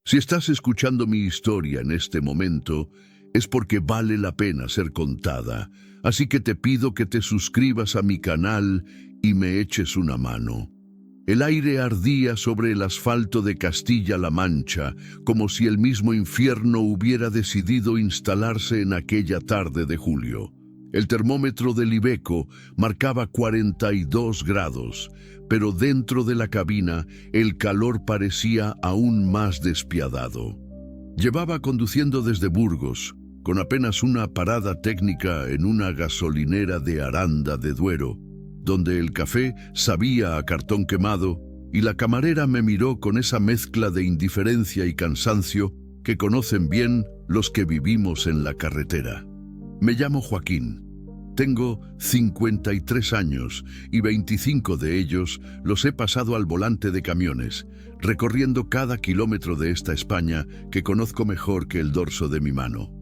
Si estás escuchando mi historia en este momento, es porque vale la pena ser contada, así que te pido que te suscribas a mi canal y me eches una mano. El aire ardía sobre el asfalto de Castilla-La Mancha, como si el mismo infierno hubiera decidido instalarse en aquella tarde de julio. El termómetro del Iveco marcaba 42 grados, pero dentro de la cabina el calor parecía aún más despiadado. Llevaba conduciendo desde Burgos, con apenas una parada técnica en una gasolinera de Aranda de Duero, donde el café sabía a cartón quemado y la camarera me miró con esa mezcla de indiferencia y cansancio que conocen bien los que vivimos en la carretera. Me llamo Joaquín. Tengo 53 años y 25 de ellos los he pasado al volante de camiones, recorriendo cada kilómetro de esta España que conozco mejor que el dorso de mi mano.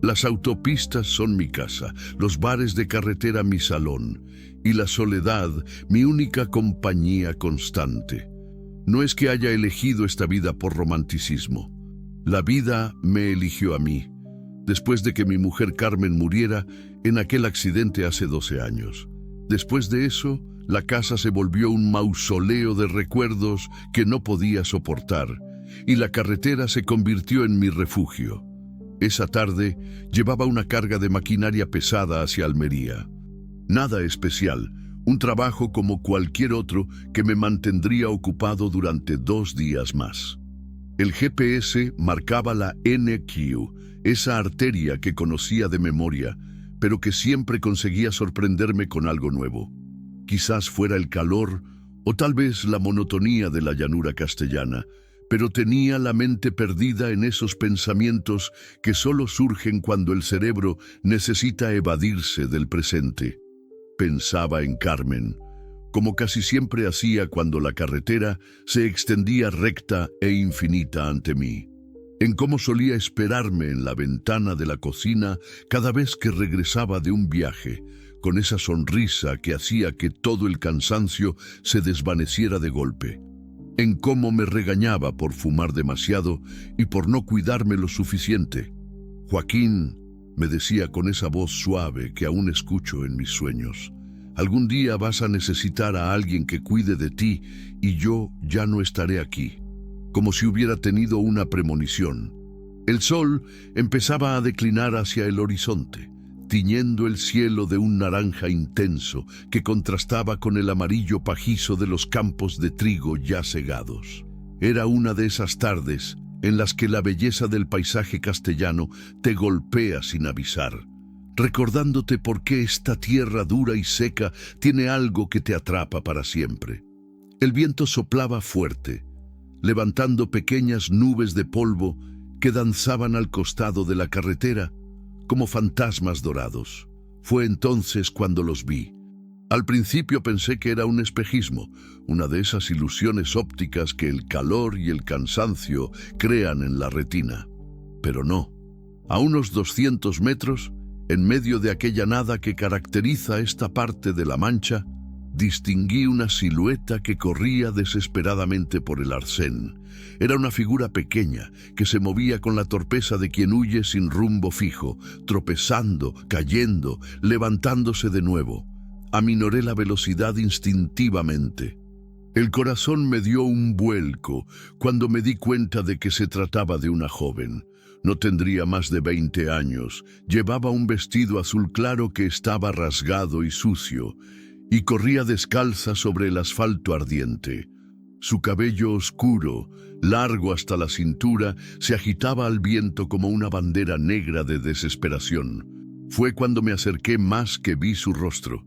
Las autopistas son mi casa, los bares de carretera mi salón, y la soledad mi única compañía constante. No es que haya elegido esta vida por romanticismo. La vida me eligió a mí, después de que mi mujer Carmen muriera en aquel accidente hace 12 años. Después de eso, la casa se volvió un mausoleo de recuerdos que no podía soportar, y la carretera se convirtió en mi refugio. Esa tarde llevaba una carga de maquinaria pesada hacia Almería. Nada especial, un trabajo como cualquier otro que me mantendría ocupado durante 2 días más. El GPS marcaba la NQ, esa arteria que conocía de memoria, pero que siempre conseguía sorprenderme con algo nuevo. Quizás fuera el calor o tal vez la monotonía de la llanura castellana, pero tenía la mente perdida en esos pensamientos que solo surgen cuando el cerebro necesita evadirse del presente. Pensaba en Carmen, como casi siempre hacía cuando la carretera se extendía recta e infinita ante mí. En cómo solía esperarme en la ventana de la cocina cada vez que regresaba de un viaje, con esa sonrisa que hacía que todo el cansancio se desvaneciera de golpe. En cómo me regañaba por fumar demasiado y por no cuidarme lo suficiente. Joaquín, me decía con esa voz suave que aún escucho en mis sueños, algún día vas a necesitar a alguien que cuide de ti y yo ya no estaré aquí. Como si hubiera tenido una premonición. El sol empezaba a declinar hacia el horizonte, tiñendo el cielo de un naranja intenso que contrastaba con el amarillo pajizo de los campos de trigo ya segados. Era una de esas tardes en las que la belleza del paisaje castellano te golpea sin avisar, recordándote por qué esta tierra dura y seca tiene algo que te atrapa para siempre. El viento soplaba fuerte, levantando pequeñas nubes de polvo que danzaban al costado de la carretera como fantasmas dorados. Fue entonces cuando los vi. Al principio pensé que era un espejismo, una de esas ilusiones ópticas que el calor y el cansancio crean en la retina. Pero no. A unos 200 metros, en medio de aquella nada que caracteriza esta parte de La Mancha, distinguí una silueta que corría desesperadamente por el arcén. Era una figura pequeña que se movía con la torpeza de quien huye sin rumbo fijo, tropezando, cayendo, levantándose de nuevo. Aminoré la velocidad instintivamente. El corazón me dio un vuelco cuando me di cuenta de que se trataba de una joven. No tendría más de 20 años, llevaba un vestido azul claro que estaba rasgado y sucio, y corría descalza sobre el asfalto ardiente. Su cabello oscuro, largo hasta la cintura, se agitaba al viento como una bandera negra de desesperación. Fue cuando me acerqué más que vi su rostro.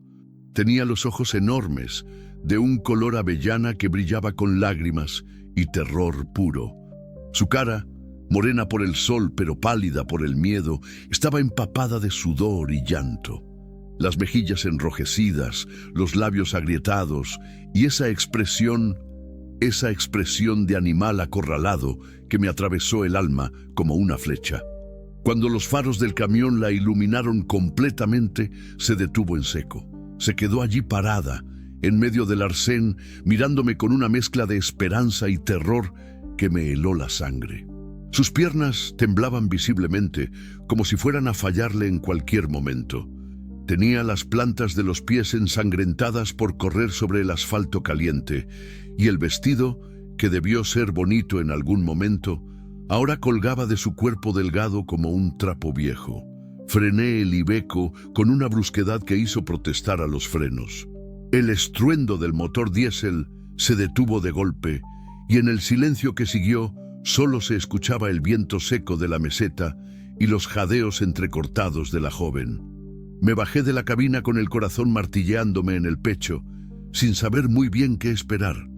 Tenía los ojos enormes, de un color avellana que brillaba con lágrimas y terror puro. Su cara, morena por el sol pero pálida por el miedo, estaba empapada de sudor y llanto. Las mejillas enrojecidas, los labios agrietados y esa expresión de animal acorralado que me atravesó el alma como una flecha. Cuando los faros del camión la iluminaron completamente, se detuvo en seco. Se quedó allí parada, en medio del arcén, mirándome con una mezcla de esperanza y terror que me heló la sangre. Sus piernas temblaban visiblemente, como si fueran a fallarle en cualquier momento. Tenía las plantas de los pies ensangrentadas por correr sobre el asfalto caliente, y el vestido, que debió ser bonito en algún momento, ahora colgaba de su cuerpo delgado como un trapo viejo. Frené el Iveco con una brusquedad que hizo protestar a los frenos. El estruendo del motor diésel se detuvo de golpe, y en el silencio que siguió solo se escuchaba el viento seco de la meseta y los jadeos entrecortados de la joven. Me bajé de la cabina con el corazón martilleándome en el pecho, sin saber muy bien qué esperar.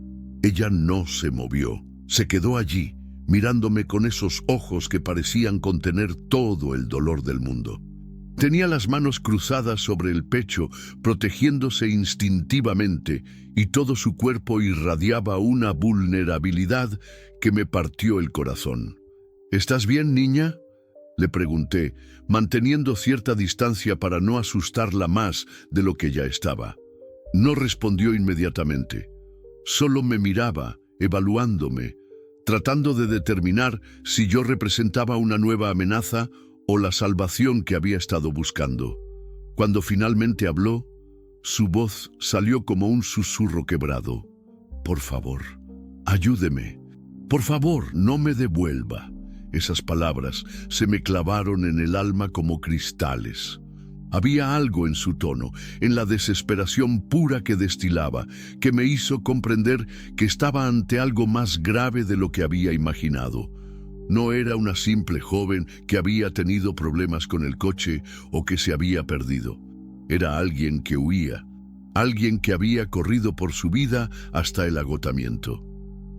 Ella no se movió, se quedó allí, mirándome con esos ojos que parecían contener todo el dolor del mundo. Tenía las manos cruzadas sobre el pecho, protegiéndose instintivamente, y todo su cuerpo irradiaba una vulnerabilidad que me partió el corazón. ¿Estás bien, niña?, le pregunté, manteniendo cierta distancia para no asustarla más de lo que ya estaba. No respondió inmediatamente. Solo me miraba, evaluándome, tratando de determinar si yo representaba una nueva amenaza o la salvación que había estado buscando. Cuando finalmente habló, su voz salió como un susurro quebrado. «Por favor, ayúdeme. Por favor, no me devuelva». Esas palabras se me clavaron en el alma como cristales. Había algo en su tono, en la desesperación pura que destilaba, que me hizo comprender que estaba ante algo más grave de lo que había imaginado. No era una simple joven que había tenido problemas con el coche o que se había perdido. Era alguien que huía, alguien que había corrido por su vida hasta el agotamiento.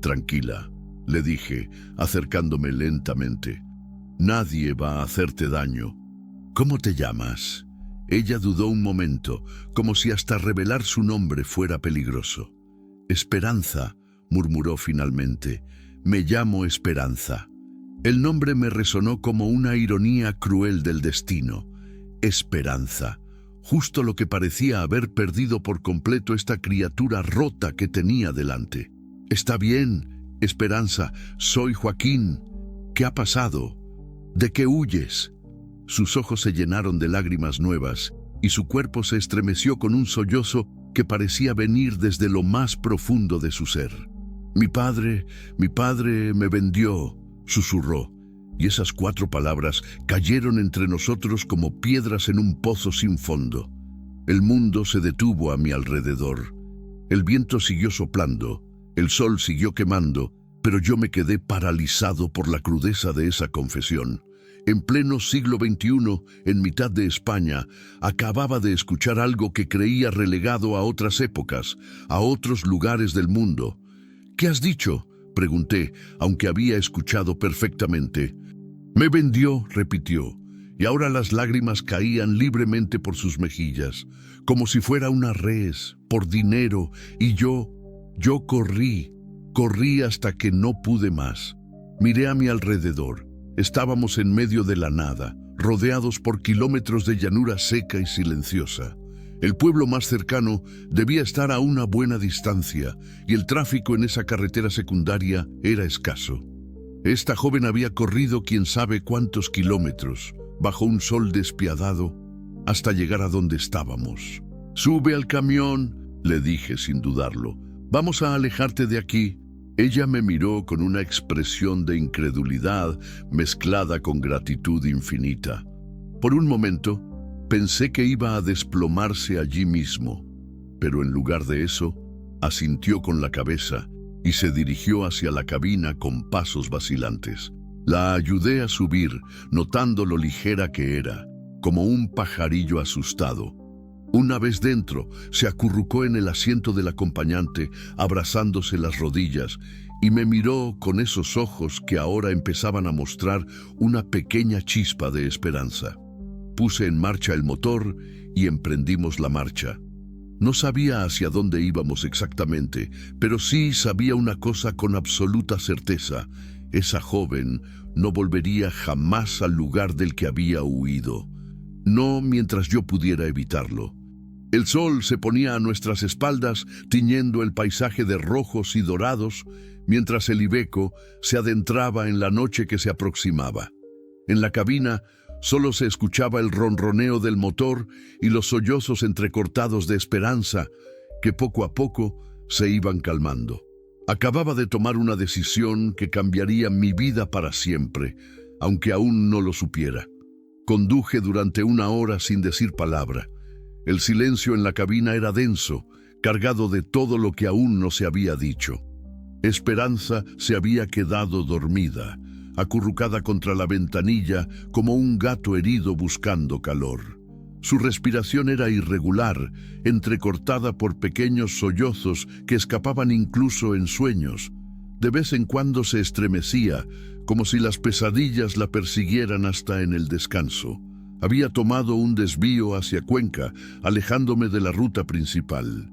«Tranquila», le dije, acercándome lentamente. «Nadie va a hacerte daño. ¿Cómo te llamas?» Ella dudó un momento, como si hasta revelar su nombre fuera peligroso. «Esperanza», murmuró finalmente. «Me llamo Esperanza». El nombre me resonó como una ironía cruel del destino. Esperanza, justo lo que parecía haber perdido por completo esta criatura rota que tenía delante. «Está bien, Esperanza, soy Joaquín. ¿Qué ha pasado? ¿De qué huyes?» Sus ojos se llenaron de lágrimas nuevas y su cuerpo se estremeció con un sollozo que parecía venir desde lo más profundo de su ser. Mi padre me vendió», susurró, y esas 4 palabras cayeron entre nosotros como piedras en un pozo sin fondo. El mundo se detuvo a mi alrededor. El viento siguió soplando, el sol siguió quemando, pero yo me quedé paralizado por la crudeza de esa confesión. En pleno siglo XXI, en mitad de España, acababa de escuchar algo que creía relegado a otras épocas, a otros lugares del mundo. «¿Qué has dicho?», pregunté, aunque había escuchado perfectamente. «Me vendió», repitió, y ahora las lágrimas caían libremente por sus mejillas, como si fuera una res, por dinero, y yo corrí hasta que no pude más. Miré a mi alrededor. Estábamos en medio de la nada, rodeados por kilómetros de llanura seca y silenciosa. El pueblo más cercano debía estar a una buena distancia, y el tráfico en esa carretera secundaria era escaso. Esta joven había corrido quién sabe cuántos kilómetros, bajo un sol despiadado, hasta llegar a donde estábamos. «Sube al camión», le dije sin dudarlo. «Vamos a alejarte de aquí». Ella me miró con una expresión de incredulidad mezclada con gratitud infinita. Por un momento, pensé que iba a desplomarse allí mismo, pero en lugar de eso, asintió con la cabeza y se dirigió hacia la cabina con pasos vacilantes. La ayudé a subir, notando lo ligera que era, como un pajarillo asustado. Una vez dentro, se acurrucó en el asiento del acompañante, abrazándose las rodillas, y me miró con esos ojos que ahora empezaban a mostrar una pequeña chispa de esperanza. Puse en marcha el motor y emprendimos la marcha. No sabía hacia dónde íbamos exactamente, pero sí sabía una cosa con absoluta certeza: esa joven no volvería jamás al lugar del que había huido. No mientras yo pudiera evitarlo. El sol se ponía a nuestras espaldas, tiñendo el paisaje de rojos y dorados, mientras el Iveco se adentraba en la noche que se aproximaba. En la cabina solo se escuchaba el ronroneo del motor y los sollozos entrecortados de esperanza que poco a poco se iban calmando. Acababa de tomar una decisión que cambiaría mi vida para siempre, aunque aún no lo supiera. Conduje durante 1 hora sin decir palabra. El silencio en la cabina era denso, cargado de todo lo que aún no se había dicho. Esperanza se había quedado dormida, acurrucada contra la ventanilla como un gato herido buscando calor. Su respiración era irregular, entrecortada por pequeños sollozos que escapaban incluso en sueños. De vez en cuando se estremecía, como si las pesadillas la persiguieran hasta en el descanso. Había tomado un desvío hacia Cuenca, alejándome de la ruta principal.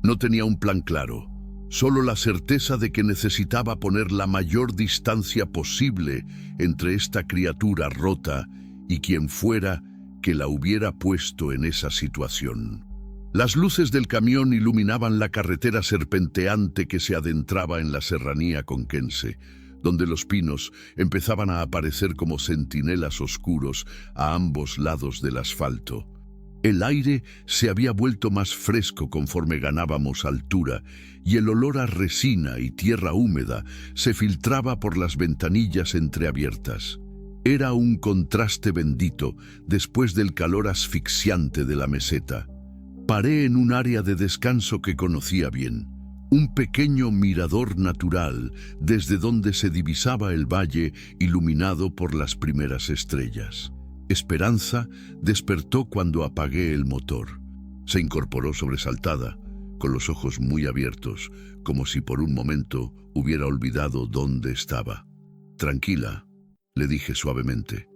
No tenía un plan claro, solo la certeza de que necesitaba poner la mayor distancia posible entre esta criatura rota y quien fuera que la hubiera puesto en esa situación. Las luces del camión iluminaban la carretera serpenteante que se adentraba en la serranía conquense, donde los pinos empezaban a aparecer como centinelas oscuros a ambos lados del asfalto. El aire se había vuelto más fresco conforme ganábamos altura, y el olor a resina y tierra húmeda se filtraba por las ventanillas entreabiertas. Era un contraste bendito después del calor asfixiante de la meseta. Paré en un área de descanso que conocía bien, un pequeño mirador natural desde donde se divisaba el valle iluminado por las primeras estrellas. Esperanza despertó cuando apagué el motor. Se incorporó sobresaltada, con los ojos muy abiertos, como si por un momento hubiera olvidado dónde estaba. «Tranquila», le dije suavemente.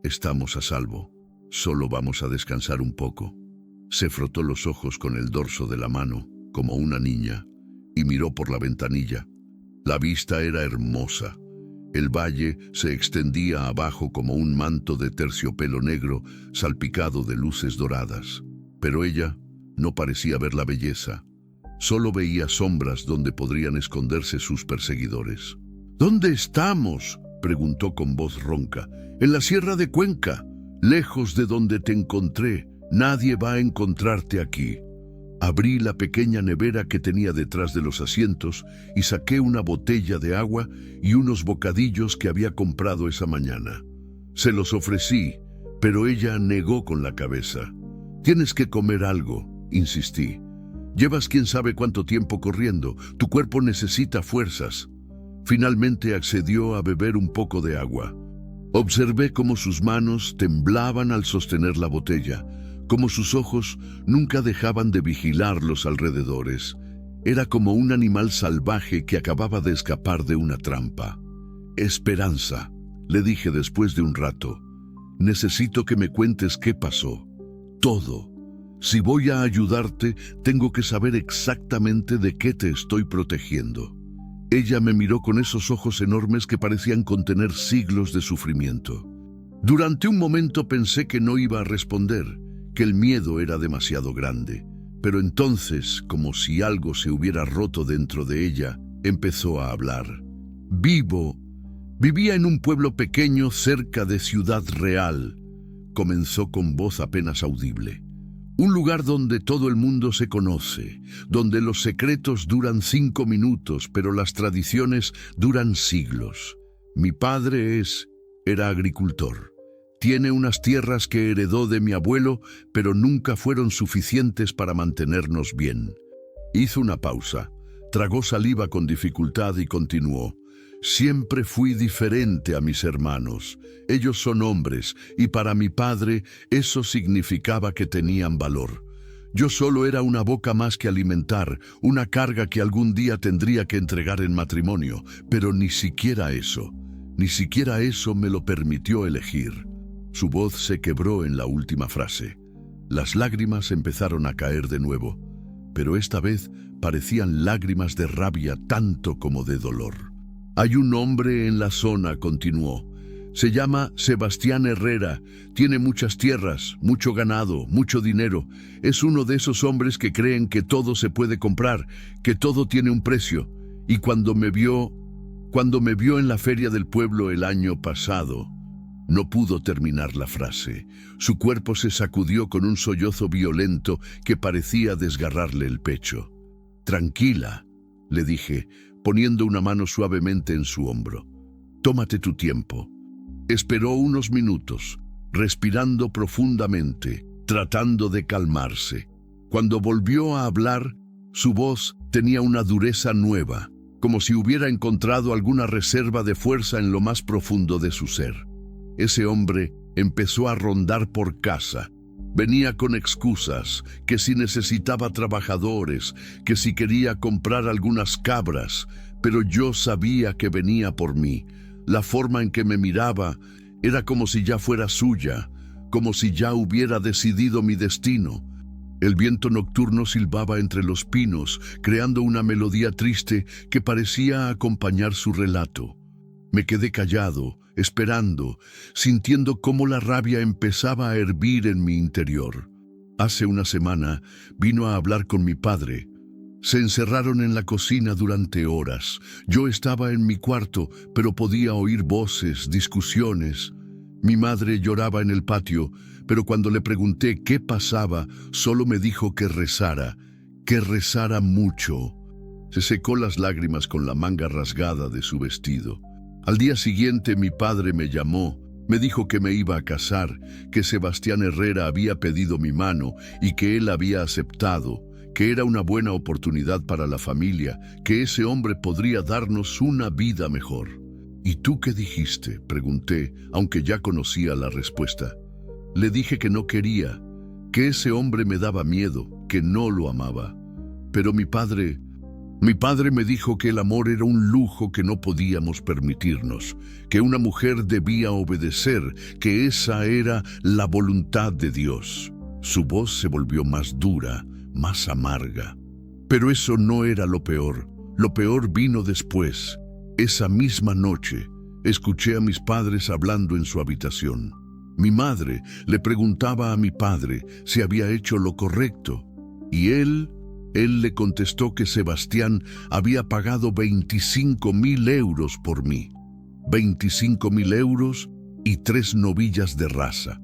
«Estamos a salvo. Solo vamos a descansar un poco». Se frotó los ojos con el dorso de la mano, como una niña, y miró por la ventanilla. La vista era hermosa. El valle se extendía abajo como un manto de terciopelo negro salpicado de luces doradas. Pero ella no parecía ver la belleza. Solo veía sombras donde podrían esconderse sus perseguidores. «¿Dónde estamos?», preguntó con voz ronca. «En la Sierra de Cuenca, lejos de donde te encontré. Nadie va a encontrarte aquí». Abrí la pequeña nevera que tenía detrás de los asientos y saqué una botella de agua y unos bocadillos que había comprado esa mañana. Se los ofrecí, pero ella negó con la cabeza. «Tienes que comer algo», insistí. «Llevas quién sabe cuánto tiempo corriendo, tu cuerpo necesita fuerzas». Finalmente accedió a beber un poco de agua. Observé cómo sus manos temblaban al sostener la botella, como sus ojos nunca dejaban de vigilar los alrededores. Era como un animal salvaje que acababa de escapar de una trampa. «Esperanza», le dije después de un rato, «necesito que me cuentes qué pasó. Todo. Si voy a ayudarte, tengo que saber exactamente de qué te estoy protegiendo». Ella me miró con esos ojos enormes que parecían contener siglos de sufrimiento. Durante un momento pensé que no iba a responder, que el miedo era demasiado grande. Pero entonces, como si algo se hubiera roto dentro de ella, empezó a hablar. Vivía en un pueblo pequeño cerca de Ciudad Real. Comenzó con voz apenas audible. Un lugar donde todo el mundo se conoce, donde los secretos duran 5 minutos, pero las tradiciones duran siglos. Mi padre era agricultor. Tiene unas tierras que heredó de mi abuelo, pero nunca fueron suficientes para mantenernos bien. Hizo una pausa, tragó saliva con dificultad y continuó. Siempre fui diferente a mis hermanos. Ellos son hombres, y para mi padre eso significaba que tenían valor. Yo solo era una boca más que alimentar, una carga que algún día tendría que entregar en matrimonio, pero ni siquiera eso me lo permitió elegir. Su voz se quebró en la última frase. Las lágrimas empezaron a caer de nuevo, pero esta vez parecían lágrimas de rabia tanto como de dolor. «Hay un hombre en la zona», continuó. «Se llama Sebastián Herrera. Tiene muchas tierras, mucho ganado, mucho dinero. Es uno de esos hombres que creen que todo se puede comprar, que todo tiene un precio. Y cuando me vio en la feria del pueblo el año pasado, no pudo terminar la frase. Su cuerpo se sacudió con un sollozo violento que parecía desgarrarle el pecho. «Tranquila», le dije, poniendo una mano suavemente en su hombro. «Tómate tu tiempo». Esperó unos minutos, respirando profundamente, tratando de calmarse. Cuando volvió a hablar, su voz tenía una dureza nueva, como si hubiera encontrado alguna reserva de fuerza en lo más profundo de su ser. Ese hombre empezó a rondar por casa. Venía con excusas, que si necesitaba trabajadores, que si quería comprar algunas cabras, pero yo sabía que venía por mí. La forma en que me miraba era como si ya fuera suya, como si ya hubiera decidido mi destino. El viento nocturno silbaba entre los pinos, creando una melodía triste que parecía acompañar su relato. Me quedé callado, esperando, sintiendo cómo la rabia empezaba a hervir en mi interior. Hace una semana vino a hablar con mi padre. Se encerraron en la cocina durante horas. Yo estaba en mi cuarto, pero podía oír voces, discusiones. Mi madre lloraba en el patio, pero cuando le pregunté qué pasaba, solo me dijo que rezara mucho. Se secó las lágrimas con la manga rasgada de su vestido. Al día siguiente mi padre me llamó, me dijo que me iba a casar, que Sebastián Herrera había pedido mi mano y que él había aceptado, que era una buena oportunidad para la familia, que ese hombre podría darnos una vida mejor. «¿Y tú qué dijiste?», pregunté, aunque ya conocía la respuesta. Le dije que no quería, que ese hombre me daba miedo, que no lo amaba. Pero mi padre me dijo que el amor era un lujo que no podíamos permitirnos, que una mujer debía obedecer, que esa era la voluntad de Dios. Su voz se volvió más dura, más amarga. Pero eso no era lo peor. Lo peor vino después. Esa misma noche, escuché a mis padres hablando en su habitación. Mi madre le preguntaba a mi padre si había hecho lo correcto, y él le contestó que Sebastián había pagado 25.000 euros por mí. 25.000 euros y 3 novillas de raza.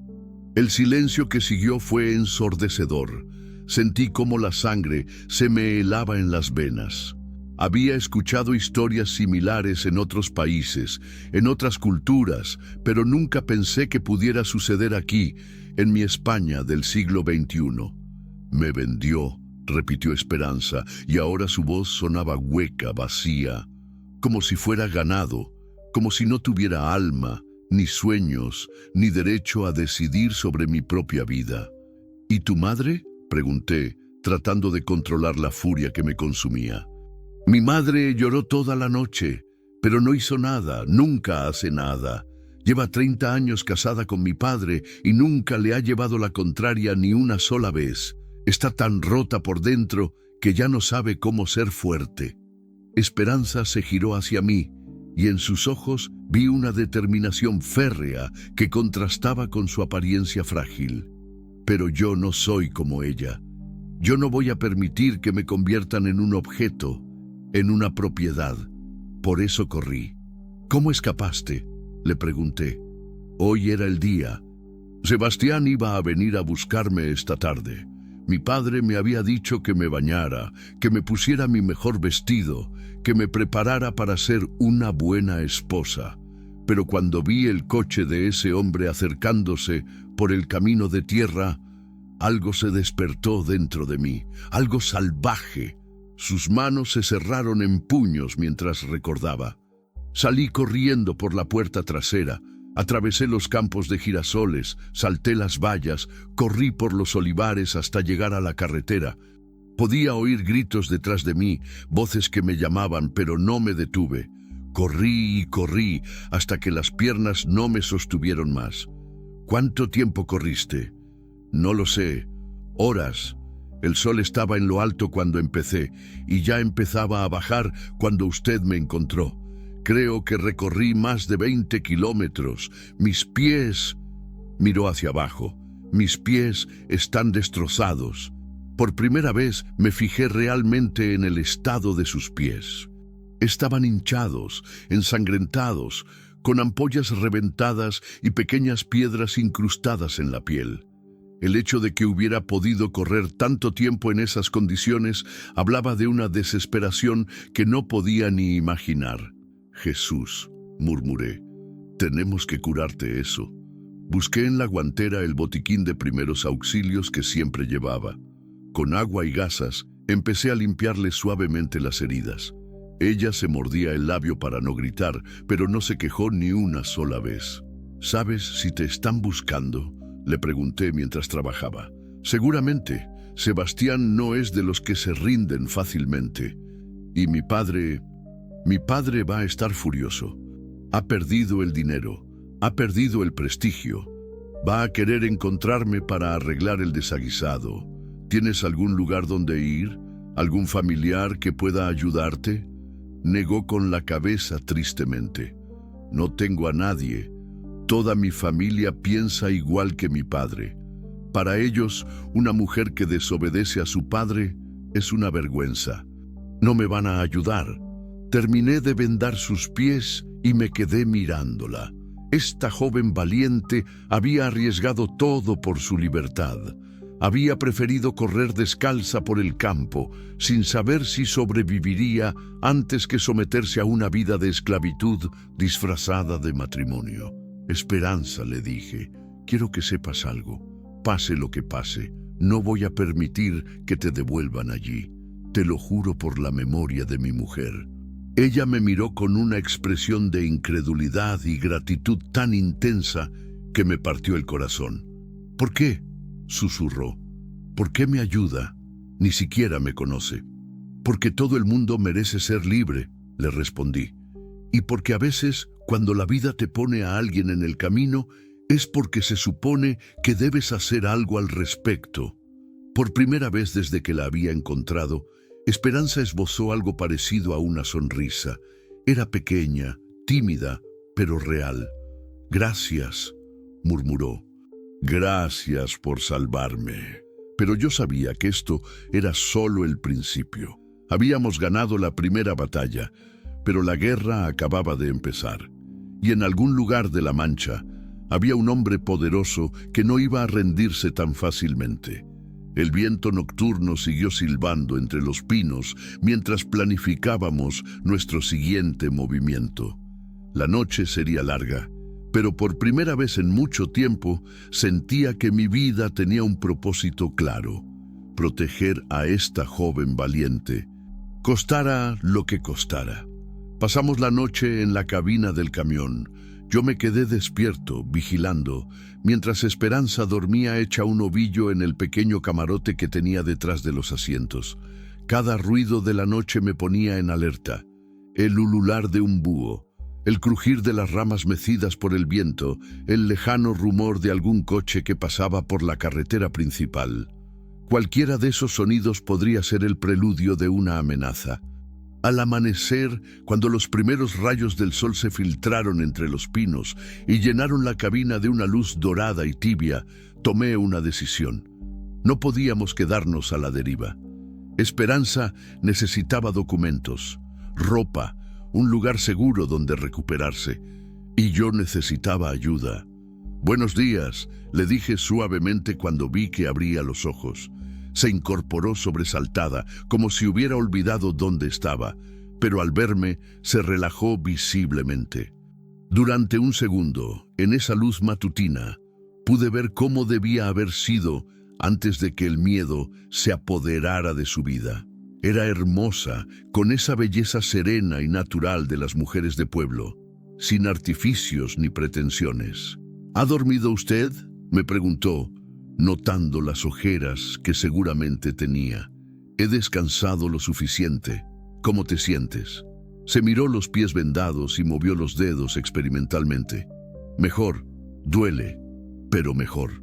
El silencio que siguió fue ensordecedor. Sentí cómo la sangre se me helaba en las venas. Había escuchado historias similares en otros países, en otras culturas, pero nunca pensé que pudiera suceder aquí, en mi España del siglo XXI. «Me vendió», repitió Esperanza, y ahora su voz sonaba hueca, vacía, como si fuera ganado, como si no tuviera alma, ni sueños, ni derecho a decidir sobre mi propia vida. «¿Y tu madre?», pregunté, tratando de controlar la furia que me consumía. «Mi madre lloró toda la noche, pero no hizo nada, nunca hace nada. Lleva 30 años casada con mi padre y nunca le ha llevado la contraria ni una sola vez. Está tan rota por dentro que ya no sabe cómo ser fuerte». Esperanza se giró hacia mí y en sus ojos vi una determinación férrea que contrastaba con su apariencia frágil. «Pero yo no soy como ella. Yo no voy a permitir que me conviertan en un objeto, en una propiedad. Por eso corrí». «¿Cómo escapaste?», le pregunté. Hoy era el día. Sebastián iba a venir a buscarme esta tarde. Mi padre me había dicho que me bañara, que me pusiera mi mejor vestido, que me preparara para ser una buena esposa. Pero cuando vi el coche de ese hombre acercándose por el camino de tierra, algo se despertó dentro de mí, algo salvaje. Sus manos se cerraron en puños mientras recordaba. Salí corriendo por la puerta trasera, atravesé los campos de girasoles, salté las vallas, corrí por los olivares hasta llegar a la carretera. Podía oír gritos detrás de mí, voces que me llamaban, pero no me detuve. Corrí y corrí hasta que las piernas no me sostuvieron más. ¿Cuánto tiempo corriste? No lo sé. Horas. El sol estaba en lo alto cuando empecé y ya empezaba a bajar cuando usted me encontró. Creo que recorrí más de 20 kilómetros. Mis pies... Miró hacia abajo. Mis pies están destrozados. Por primera vez me fijé realmente en el estado de sus pies. Estaban hinchados, ensangrentados, con ampollas reventadas y pequeñas piedras incrustadas en la piel. El hecho de que hubiera podido correr tanto tiempo en esas condiciones hablaba de una desesperación que no podía ni imaginar. «Jesús», murmuré, «tenemos que curarte eso». Busqué en la guantera el botiquín de primeros auxilios que siempre llevaba. Con agua y gasas, empecé a limpiarle suavemente las heridas. Ella se mordía el labio para no gritar, pero no se quejó ni una sola vez. «¿Sabes si te están buscando?», le pregunté mientras trabajaba. «Seguramente. Sebastián no es de los que se rinden fácilmente. Y mi padre va a estar furioso. Ha perdido el dinero, ha perdido el prestigio. Va a querer encontrarme para arreglar el desaguisado. ¿Tienes algún lugar donde ir? ¿Algún familiar que pueda ayudarte?». Negó con la cabeza tristemente. «No tengo a nadie. Toda mi familia piensa igual que mi padre. Para ellos, una mujer que desobedece a su padre es una vergüenza. No me van a ayudar». Terminé de vendar sus pies y me quedé mirándola. Esta joven valiente había arriesgado todo por su libertad. Había preferido correr descalza por el campo, sin saber si sobreviviría antes que someterse a una vida de esclavitud disfrazada de matrimonio. «Esperanza», le dije, «quiero que sepas algo. Pase lo que pase, no voy a permitir que te devuelvan allí. Te lo juro por la memoria de mi mujer». Ella me miró con una expresión de incredulidad y gratitud tan intensa que me partió el corazón. «¿Por qué?», susurró. «¿Por qué me ayuda? Ni siquiera me conoce». «Porque todo el mundo merece ser libre», le respondí. «Y porque a veces, cuando la vida te pone a alguien en el camino, es porque se supone que debes hacer algo al respecto». Por primera vez desde que la había encontrado, Esperanza esbozó algo parecido a una sonrisa. Era pequeña, tímida, pero real. «Gracias», murmuró. «Gracias por salvarme». Pero yo sabía que esto era solo el principio. Habíamos ganado la primera batalla, pero la guerra acababa de empezar. Y en algún lugar de la Mancha había un hombre poderoso que no iba a rendirse tan fácilmente. El viento nocturno siguió silbando entre los pinos mientras planificábamos nuestro siguiente movimiento. La noche sería larga, pero por primera vez en mucho tiempo sentía que mi vida tenía un propósito claro: proteger a esta joven valiente, costara lo que costara. Pasamos la noche en la cabina del camión. Yo me quedé despierto, vigilando, mientras Esperanza dormía hecha un ovillo en el pequeño camarote que tenía detrás de los asientos. Cada ruido de la noche me ponía en alerta. El ulular de un búho, el crujir de las ramas mecidas por el viento, el lejano rumor de algún coche que pasaba por la carretera principal. Cualquiera de esos sonidos podría ser el preludio de una amenaza. Al amanecer, cuando los primeros rayos del sol se filtraron entre los pinos y llenaron la cabina de una luz dorada y tibia, tomé una decisión. No podíamos quedarnos a la deriva. Esperanza necesitaba documentos, ropa, un lugar seguro donde recuperarse, y yo necesitaba ayuda. «Buenos días», le dije suavemente cuando vi que abría los ojos. Se incorporó sobresaltada, como si hubiera olvidado dónde estaba, pero al verme se relajó visiblemente. Durante un segundo, en esa luz matutina, pude ver cómo debía haber sido antes de que el miedo se apoderara de su vida. Era hermosa, con esa belleza serena y natural de las mujeres de pueblo, sin artificios ni pretensiones. «¿Ha dormido usted?», me preguntó, notando las ojeras que seguramente tenía. «He descansado lo suficiente. ¿Cómo te sientes?». Se miró los pies vendados y movió los dedos experimentalmente. «Mejor. Duele, pero mejor».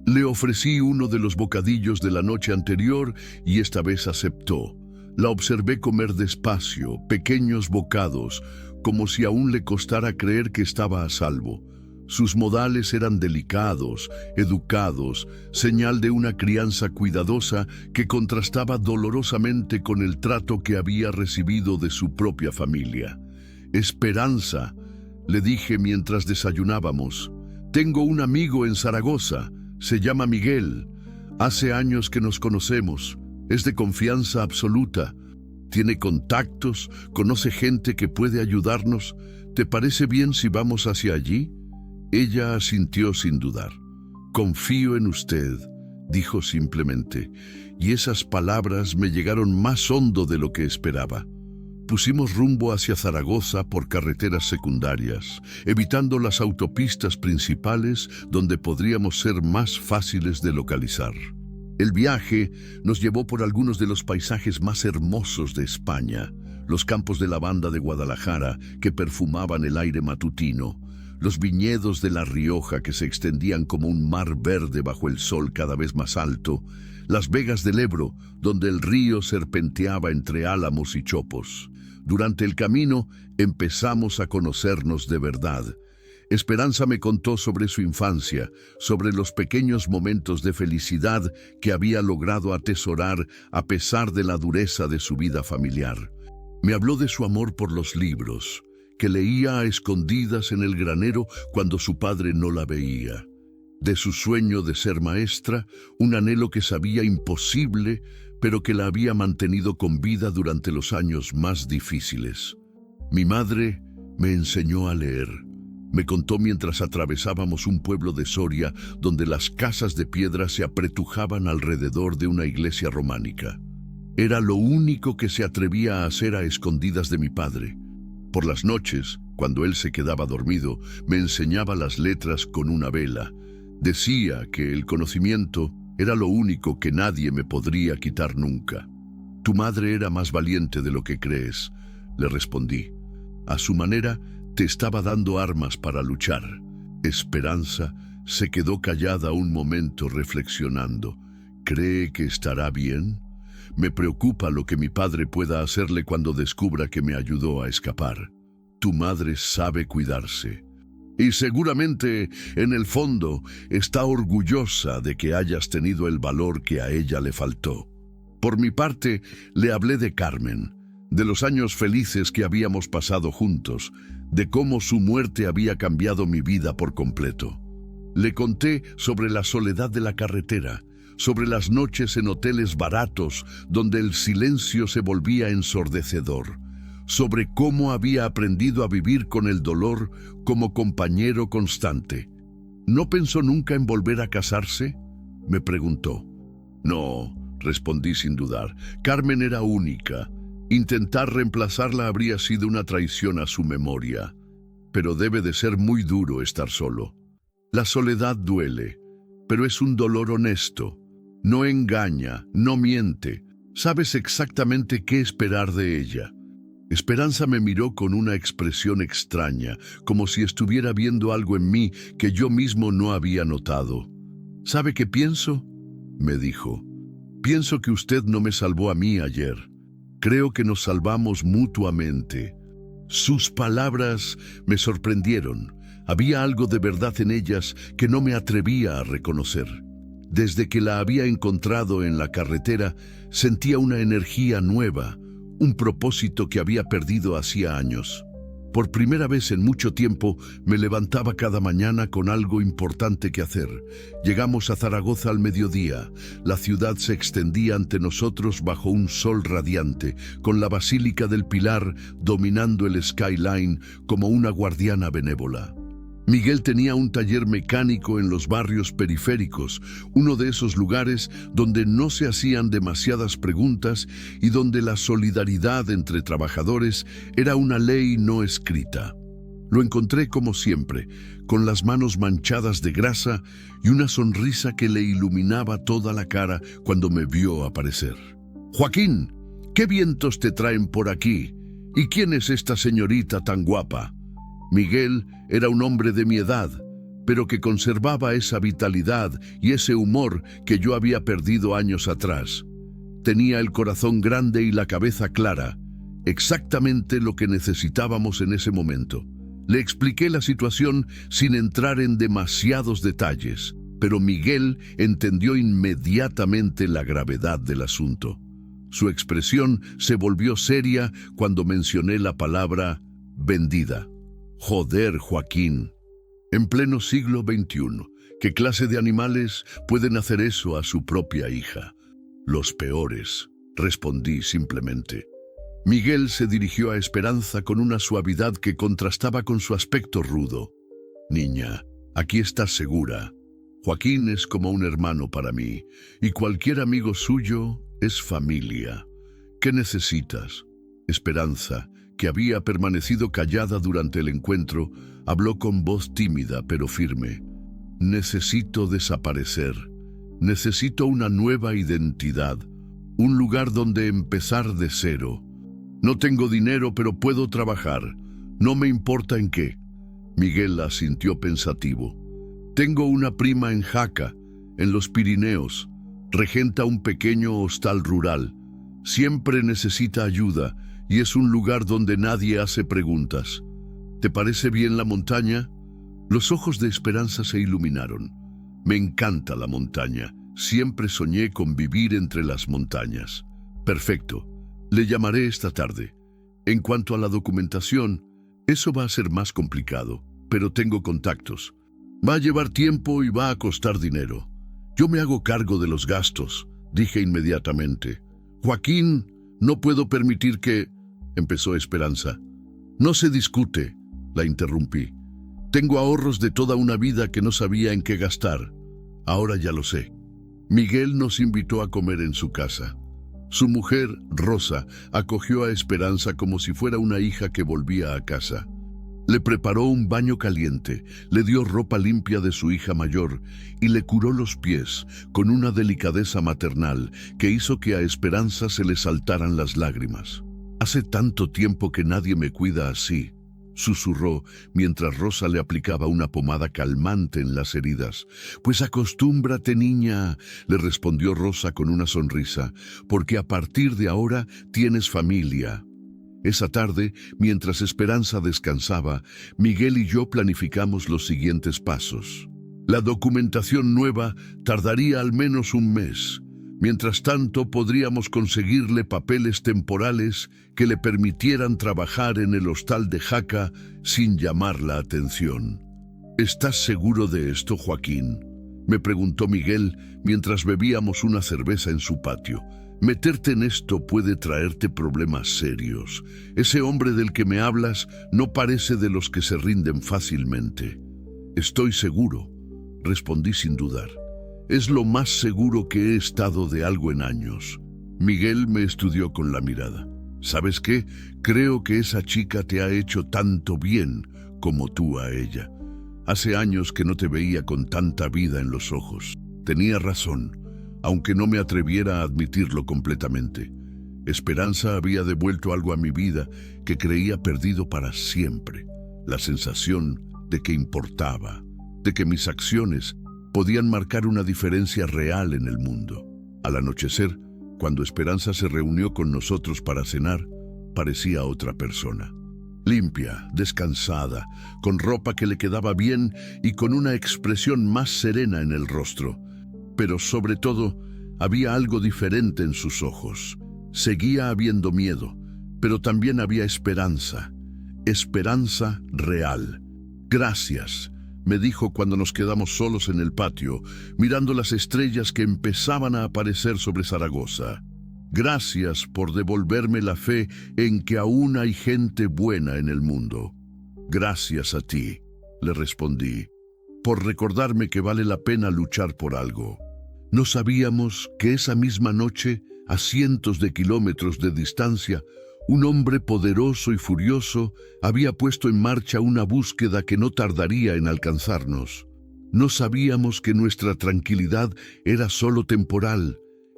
Le ofrecí uno de los bocadillos de la noche anterior y esta vez aceptó. La observé comer despacio, pequeños bocados, como si aún le costara creer que estaba a salvo. Sus modales eran delicados, educados, señal de una crianza cuidadosa que contrastaba dolorosamente con el trato que había recibido de su propia familia. «Esperanza», le dije mientras desayunábamos. «Tengo un amigo en Zaragoza, se llama Miguel. Hace años que nos conocemos, es de confianza absoluta. Tiene contactos, conoce gente que puede ayudarnos. ¿Te parece bien si vamos hacia allí?» Ella asintió sin dudar. «Confío en usted», dijo simplemente, y esas palabras me llegaron más hondo de lo que esperaba. Pusimos rumbo hacia Zaragoza por carreteras secundarias, evitando las autopistas principales donde podríamos ser más fáciles de localizar. El viaje nos llevó por algunos de los paisajes más hermosos de España, los campos de lavanda de Guadalajara que perfumaban el aire matutino, los viñedos de La Rioja que se extendían como un mar verde bajo el sol cada vez más alto, las vegas del Ebro, donde el río serpenteaba entre álamos y chopos. Durante el camino empezamos a conocernos de verdad. Esperanza me contó sobre su infancia, sobre los pequeños momentos de felicidad que había logrado atesorar a pesar de la dureza de su vida familiar. Me habló de su amor por los libros, que leía a escondidas en el granero cuando su padre no la veía. De su sueño de ser maestra, un anhelo que sabía imposible, pero que la había mantenido con vida durante los años más difíciles. Mi madre me enseñó a leer. Me contó mientras atravesábamos un pueblo de Soria donde las casas de piedra se apretujaban alrededor de una iglesia románica. Era lo único que se atrevía a hacer a escondidas de mi padre. Por las noches, cuando él se quedaba dormido, me enseñaba las letras con una vela. Decía que el conocimiento era lo único que nadie me podría quitar nunca. «Tu madre era más valiente de lo que crees», le respondí. «A su manera, te estaba dando armas para luchar». Esperanza se quedó callada un momento reflexionando. «¿Cree que estará bien? Me preocupa lo que mi padre pueda hacerle cuando descubra que me ayudó a escapar. Tu madre sabe cuidarse. Y seguramente, en el fondo, está orgullosa de que hayas tenido el valor que a ella le faltó». Por mi parte, le hablé de Carmen, de los años felices que habíamos pasado juntos, de cómo su muerte había cambiado mi vida por completo. Le conté sobre la soledad de la carretera, sobre las noches en hoteles baratos donde el silencio se volvía ensordecedor, sobre cómo había aprendido a vivir con el dolor como compañero constante. ¿No pensó nunca en volver a casarse?, me preguntó. «No», respondí sin dudar. «Carmen era única. Intentar reemplazarla habría sido una traición a su memoria. Pero debe de ser muy duro estar solo. La soledad duele, pero es un dolor honesto. No engaña, no miente. Sabes exactamente qué esperar de ella». Esperanza me miró con una expresión extraña, como si estuviera viendo algo en mí que yo mismo no había notado. «¿Sabe qué pienso?», me dijo. «Pienso que usted no me salvó a mí ayer. Creo que nos salvamos mutuamente». Sus palabras me sorprendieron. Había algo de verdad en ellas que no me atrevía a reconocer. Desde que la había encontrado en la carretera, sentía una energía nueva, un propósito que había perdido hacía años. Por primera vez en mucho tiempo, me levantaba cada mañana con algo importante que hacer. Llegamos a Zaragoza al mediodía. La ciudad se extendía ante nosotros bajo un sol radiante, con la Basílica del Pilar dominando el skyline como una guardiana benévola. Miguel tenía un taller mecánico en los barrios periféricos, uno de esos lugares donde no se hacían demasiadas preguntas y donde la solidaridad entre trabajadores era una ley no escrita. Lo encontré como siempre, con las manos manchadas de grasa y una sonrisa que le iluminaba toda la cara cuando me vio aparecer. «Joaquín, ¿qué vientos te traen por aquí? ¿Y quién es esta señorita tan guapa?». Miguel era un hombre de mi edad, pero que conservaba esa vitalidad y ese humor que yo había perdido años atrás. Tenía el corazón grande y la cabeza clara, exactamente lo que necesitábamos en ese momento. Le expliqué la situación sin entrar en demasiados detalles, pero Miguel entendió inmediatamente la gravedad del asunto. Su expresión se volvió seria cuando mencioné la palabra vendida. Joder, Joaquín. En pleno siglo XXI, ¿qué clase de animales pueden hacer eso a su propia hija? Los peores, respondí simplemente. Miguel se dirigió a Esperanza con una suavidad que contrastaba con su aspecto rudo. Niña, aquí estás segura. Joaquín es como un hermano para mí, y cualquier amigo suyo es familia. ¿Qué necesitas? Esperanza, que había permanecido callada durante el encuentro, habló con voz tímida pero firme. Necesito desaparecer. Necesito una nueva identidad, un lugar donde empezar de cero. No tengo dinero, pero puedo trabajar. No me importa en qué. Miguel asintió pensativo. Tengo una prima en Jaca, en los Pirineos. Regenta un pequeño hostal rural. Siempre necesita ayuda y es un lugar donde nadie hace preguntas. ¿Te parece bien la montaña? Los ojos de Esperanza se iluminaron. Me encanta la montaña. Siempre soñé con vivir entre las montañas. Perfecto. Le llamaré esta tarde. En cuanto a la documentación, eso va a ser más complicado, pero tengo contactos. Va a llevar tiempo y va a costar dinero. Yo me hago cargo de los gastos, dije inmediatamente. Joaquín, no puedo permitir que... empezó Esperanza. No se discute, la interrumpí. Tengo ahorros de toda una vida que no sabía en qué gastar. Ahora ya lo sé. Miguel nos invitó a comer en su casa. Su mujer, Rosa, acogió a Esperanza como si fuera una hija que volvía a casa. Le preparó un baño caliente, le dio ropa limpia de su hija mayor y le curó los pies con una delicadeza maternal que hizo que a Esperanza se le saltaran las lágrimas. Hace tanto tiempo que nadie me cuida así, susurró mientras Rosa le aplicaba una pomada calmante en las heridas. Pues acostúmbrate, niña, le respondió Rosa con una sonrisa, porque a partir de ahora tienes familia. Esa tarde, mientras Esperanza descansaba, Miguel y yo planificamos los siguientes pasos. La documentación nueva tardaría al menos un mes. Mientras tanto, podríamos conseguirle papeles temporales que le permitieran trabajar en el hostal de Jaca sin llamar la atención. ¿Estás seguro de esto, Joaquín?, me preguntó Miguel mientras bebíamos una cerveza en su patio. Meterte en esto puede traerte problemas serios. Ese hombre del que me hablas no parece de los que se rinden fácilmente. Estoy seguro, respondí sin dudar. Es lo más seguro que he estado de algo en años. Miguel me estudió con la mirada. ¿Sabes qué? Creo que esa chica te ha hecho tanto bien como tú a ella. Hace años que no te veía con tanta vida en los ojos. Tenía razón, aunque no me atreviera a admitirlo completamente. Esperanza había devuelto algo a mi vida que creía perdido para siempre. La sensación de que importaba, de que mis acciones podían marcar una diferencia real en el mundo. Al anochecer, cuando Esperanza se reunió con nosotros para cenar, parecía otra persona. Limpia, descansada, con ropa que le quedaba bien y con una expresión más serena en el rostro. Pero sobre todo, había algo diferente en sus ojos. Seguía habiendo miedo, pero también había esperanza. Esperanza real. Gracias, me dijo cuando nos quedamos solos en el patio, mirando las estrellas que empezaban a aparecer sobre Zaragoza. Gracias por devolverme la fe en que aún hay gente buena en el mundo. Gracias a ti, le respondí, por recordarme que vale la pena luchar por algo. No sabíamos que esa misma noche, a cientos de kilómetros de distancia, un hombre poderoso y furioso había puesto en marcha una búsqueda que no tardaría en alcanzarnos. No sabíamos que nuestra tranquilidad era solo temporal,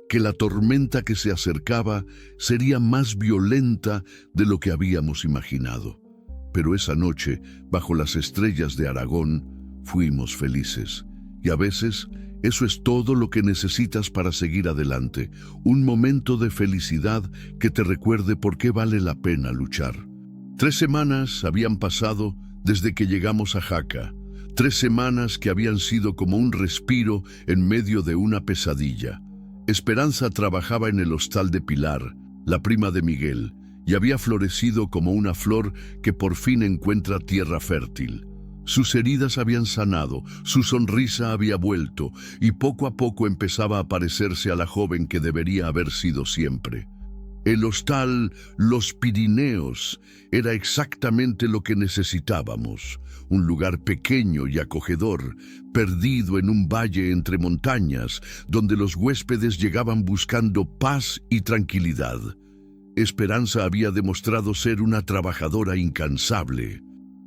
que la tormenta que se acercaba sería más violenta de lo que habíamos imaginado. Pero esa noche, bajo las estrellas de Aragón, fuimos felices. Y a veces, eso es todo lo que necesitas para seguir adelante, un momento de felicidad que te recuerde por qué vale la pena luchar. 3 semanas habían pasado desde que llegamos a Jaca. 3 semanas que habían sido como un respiro en medio de una pesadilla. Esperanza trabajaba en el hostal de Pilar, la prima de Miguel, y había florecido como una flor que por fin encuentra tierra fértil. Sus heridas habían sanado, su sonrisa había vuelto, y poco a poco empezaba a parecerse a la joven que debería haber sido siempre. El hostal Los Pirineos era exactamente lo que necesitábamos, un lugar pequeño y acogedor, perdido en un valle entre montañas, donde los huéspedes llegaban buscando paz y tranquilidad. Esperanza había demostrado ser una trabajadora incansable.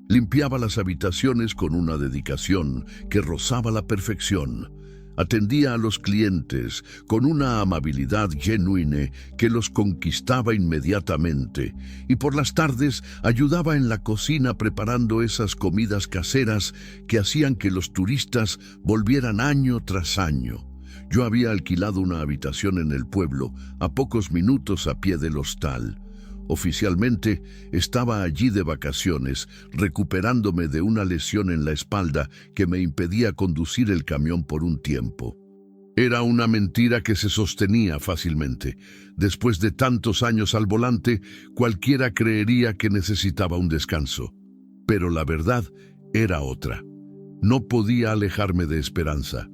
Limpiaba las habitaciones con una dedicación que rozaba la perfección. Atendía a los clientes con una amabilidad genuina que los conquistaba inmediatamente, y por las tardes ayudaba en la cocina preparando esas comidas caseras que hacían que los turistas volvieran año tras año. Yo había alquilado una habitación en el pueblo, a pocos minutos a pie del hostal. Oficialmente estaba allí de vacaciones, recuperándome de una lesión en la espalda que me impedía conducir el camión por un tiempo. Era una mentira que se sostenía fácilmente. Después de tantos años al volante, cualquiera creería que necesitaba un descanso. Pero la verdad era otra. No podía alejarme de Esperanza,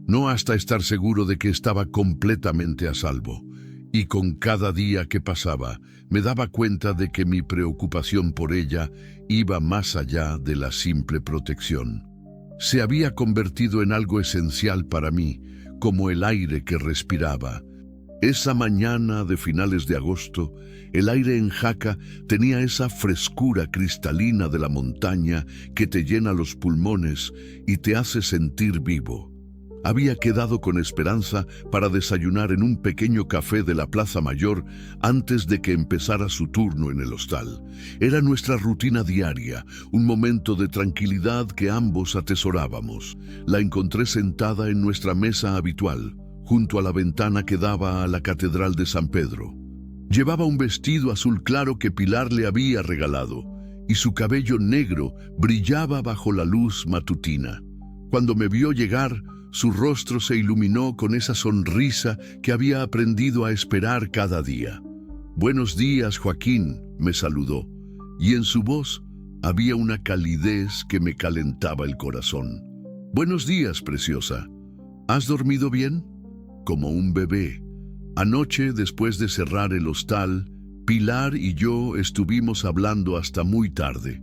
no hasta estar seguro de que estaba completamente a salvo. Y con cada día que pasaba, me daba cuenta de que mi preocupación por ella iba más allá de la simple protección. Se había convertido en algo esencial para mí, como el aire que respiraba. Esa mañana de finales de agosto, el aire en Jaca tenía esa frescura cristalina de la montaña que te llena los pulmones y te hace sentir vivo. Había quedado con Esperanza para desayunar en un pequeño café de la Plaza Mayor antes de que empezara su turno en el hostal. Era nuestra rutina diaria, un momento de tranquilidad que ambos atesorábamos. La encontré sentada en nuestra mesa habitual, junto a la ventana que daba a la Catedral de San Pedro. Llevaba un vestido azul claro que Pilar le había regalado, y su cabello negro brillaba bajo la luz matutina. Cuando me vio llegar, su rostro se iluminó con esa sonrisa que había aprendido a esperar cada día. «Buenos días, Joaquín», me saludó, y en su voz había una calidez que me calentaba el corazón. «Buenos días, preciosa. ¿Has dormido bien?» Como un bebé. Anoche, después de cerrar el hostal, Pilar y yo estuvimos hablando hasta muy tarde.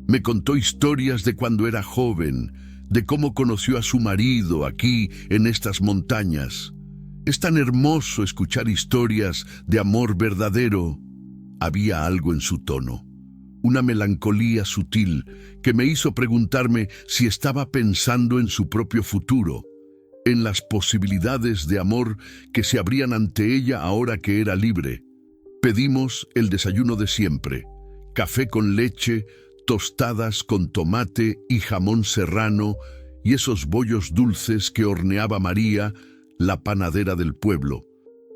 Me contó historias de cuando era joven, de cómo conoció a su marido aquí en estas montañas. Es tan hermoso escuchar historias de amor verdadero. Había algo en su tono, una melancolía sutil que me hizo preguntarme si estaba pensando en su propio futuro, en las posibilidades de amor que se abrían ante ella ahora que era libre. Pedimos el desayuno de siempre: café con leche, tostadas con tomate y jamón serrano, y esos bollos dulces que horneaba María, la panadera del pueblo.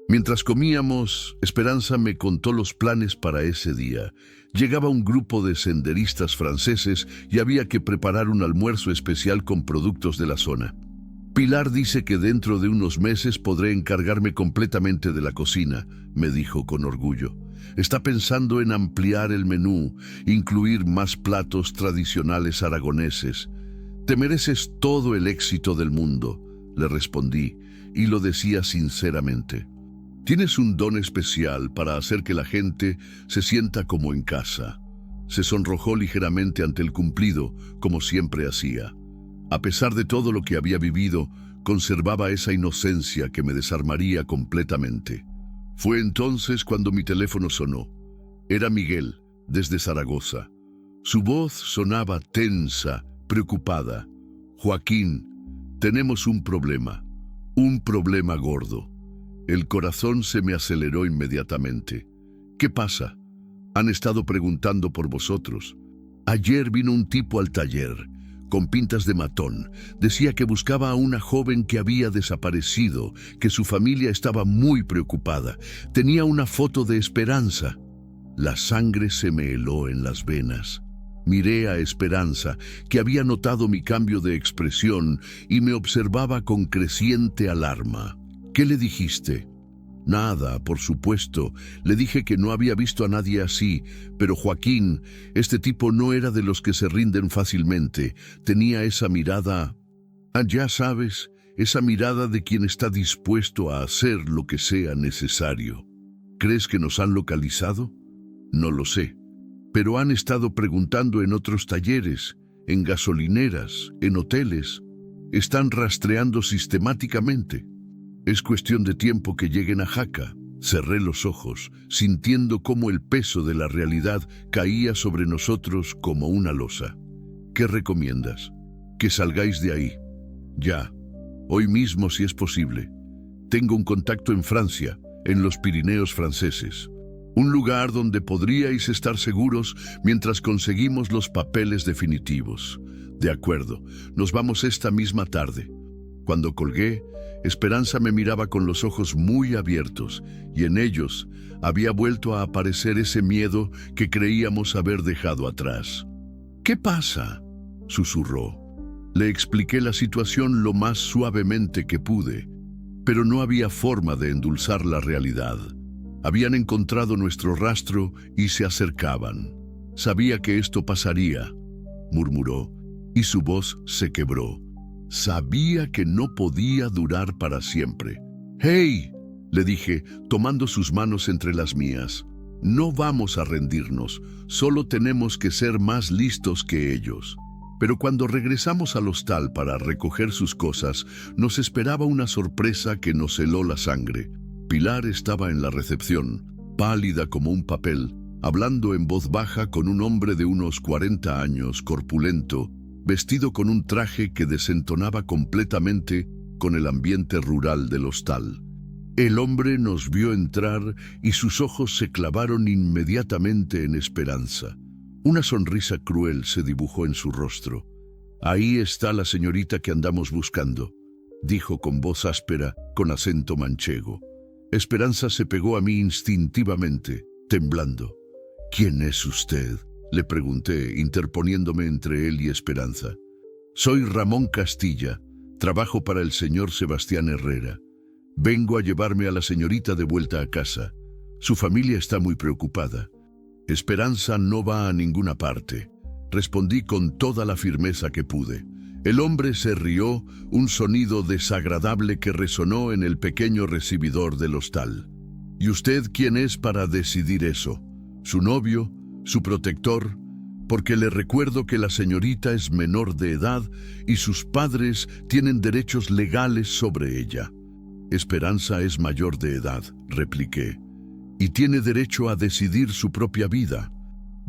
Mientras comíamos, Esperanza me contó los planes para ese día. Llegaba un grupo de senderistas franceses y había que preparar un almuerzo especial con productos de la zona. Pilar dice que dentro de unos meses podré encargarme completamente de la cocina, me dijo con orgullo. Está pensando en ampliar el menú, incluir más platos tradicionales aragoneses. «Te mereces todo el éxito del mundo», le respondí, y lo decía sinceramente. «Tienes un don especial para hacer que la gente se sienta como en casa». Se sonrojó ligeramente ante el cumplido, como siempre hacía. A pesar de todo lo que había vivido, conservaba esa inocencia que me desarmaría completamente. Fue entonces cuando mi teléfono sonó. Era Miguel, desde Zaragoza. Su voz sonaba tensa, preocupada. «Joaquín, tenemos un problema gordo». El corazón se me aceleró inmediatamente. «¿Qué pasa? Han estado preguntando por vosotros. Ayer vino un tipo al taller, con pintas de matón. Decía que buscaba a una joven que había desaparecido, que su familia estaba muy preocupada. Tenía una foto de Esperanza». La sangre se me heló en las venas. Miré a Esperanza, que había notado mi cambio de expresión y me observaba con creciente alarma. ¿Qué le dijiste? Nada, por supuesto. Le dije que no había visto a nadie así, pero Joaquín, este tipo no era de los que se rinden fácilmente. Tenía esa mirada, ya sabes, esa mirada de quien está dispuesto a hacer lo que sea necesario. ¿Crees que nos han localizado? No lo sé, pero han estado preguntando en otros talleres, en gasolineras, en hoteles. Están rastreando sistemáticamente. Es cuestión de tiempo que lleguen a Jaca. Cerré los ojos, sintiendo cómo el peso de la realidad caía sobre nosotros como una losa. ¿Qué recomiendas? Que salgáis de ahí. Ya. Hoy mismo si es posible. Tengo un contacto en Francia, en los Pirineos franceses. Un lugar donde podríais estar seguros mientras conseguimos los papeles definitivos. De acuerdo, nos vamos esta misma tarde. Cuando colgué, Esperanza me miraba con los ojos muy abiertos, y en ellos había vuelto a aparecer ese miedo que creíamos haber dejado atrás. ¿Qué pasa?, susurró. Le expliqué la situación lo más suavemente que pude, pero no había forma de endulzar la realidad. Habían encontrado nuestro rastro y se acercaban. Sabía que esto pasaría, murmuró, y su voz se quebró. Sabía que no podía durar para siempre. «¡Hey!», le dije, tomando sus manos entre las mías. «No vamos a rendirnos, solo tenemos que ser más listos que ellos». Pero cuando regresamos al hostal para recoger sus cosas, nos esperaba una sorpresa que nos heló la sangre. Pilar estaba en la recepción, pálida como un papel, hablando en voz baja con un hombre de unos 40 años, corpulento, vestido con un traje que desentonaba completamente con el ambiente rural del hostal. El hombre nos vio entrar y sus ojos se clavaron inmediatamente en Esperanza. Una sonrisa cruel se dibujó en su rostro. «Ahí está la señorita que andamos buscando», dijo con voz áspera, con acento manchego. Esperanza se pegó a mí instintivamente, temblando. «¿Quién es usted?», le pregunté, interponiéndome entre él y Esperanza. «Soy Ramón Castilla, trabajo para el señor Sebastián Herrera. Vengo a llevarme a la señorita de vuelta a casa. Su familia está muy preocupada». «Esperanza no va a ninguna parte», respondí con toda la firmeza que pude. El hombre se rió, un sonido desagradable que resonó en el pequeño recibidor del hostal. «¿Y usted quién es para decidir eso? ¿Su novio? ¿Su protector? Porque le recuerdo que la señorita es menor de edad y sus padres tienen derechos legales sobre ella». «Esperanza es mayor de edad», repliqué, «y tiene derecho a decidir su propia vida».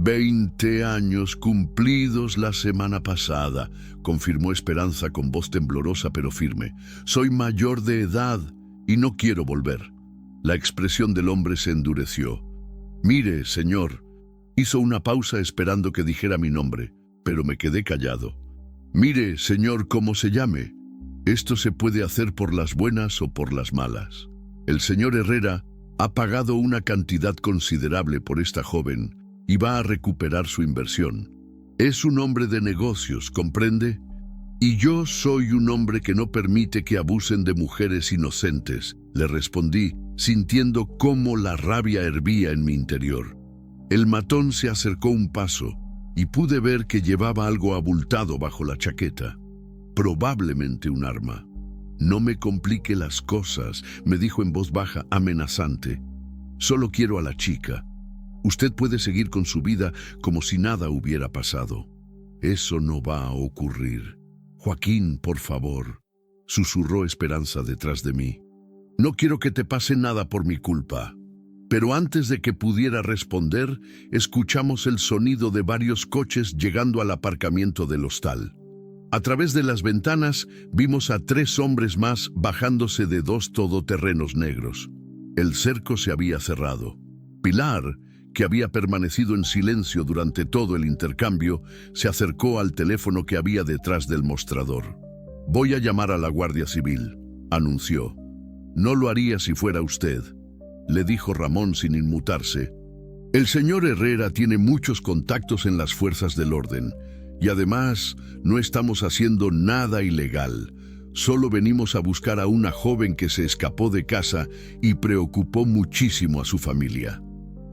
20 años cumplidos la semana pasada, confirmó Esperanza con voz temblorosa pero firme. «Soy mayor de edad y no quiero volver». La expresión del hombre se endureció. «Mire, señor», hizo una pausa esperando que dijera mi nombre, pero me quedé callado. «Mire, señor, cómo se llame. Esto se puede hacer por las buenas o por las malas. El señor Herrera ha pagado una cantidad considerable por esta joven y va a recuperar su inversión. Es un hombre de negocios, ¿comprende? Y yo soy un hombre que no permite que abusen de mujeres inocentes», le respondí, sintiendo cómo la rabia hervía en mi interior. El matón se acercó un paso y pude ver que llevaba algo abultado bajo la chaqueta. Probablemente un arma. «No me complique las cosas», me dijo en voz baja, amenazante. «Solo quiero a la chica. Usted puede seguir con su vida como si nada hubiera pasado». «Eso no va a ocurrir. Joaquín, por favor», susurró Esperanza detrás de mí. «No quiero que te pase nada por mi culpa». Pero antes de que pudiera responder, escuchamos el sonido de varios coches llegando al aparcamiento del hostal. A través de las ventanas vimos a 3 hombres más bajándose de 2 todoterrenos negros. El cerco se había cerrado. Pilar, que había permanecido en silencio durante todo el intercambio, se acercó al teléfono que había detrás del mostrador. «Voy a llamar a la Guardia Civil», anunció. «No lo haría si fuera usted», le dijo Ramón sin inmutarse. El señor Herrera tiene muchos contactos en las fuerzas del orden y además no estamos haciendo nada ilegal. Solo venimos a buscar a una joven que se escapó de casa y preocupó muchísimo a su familia.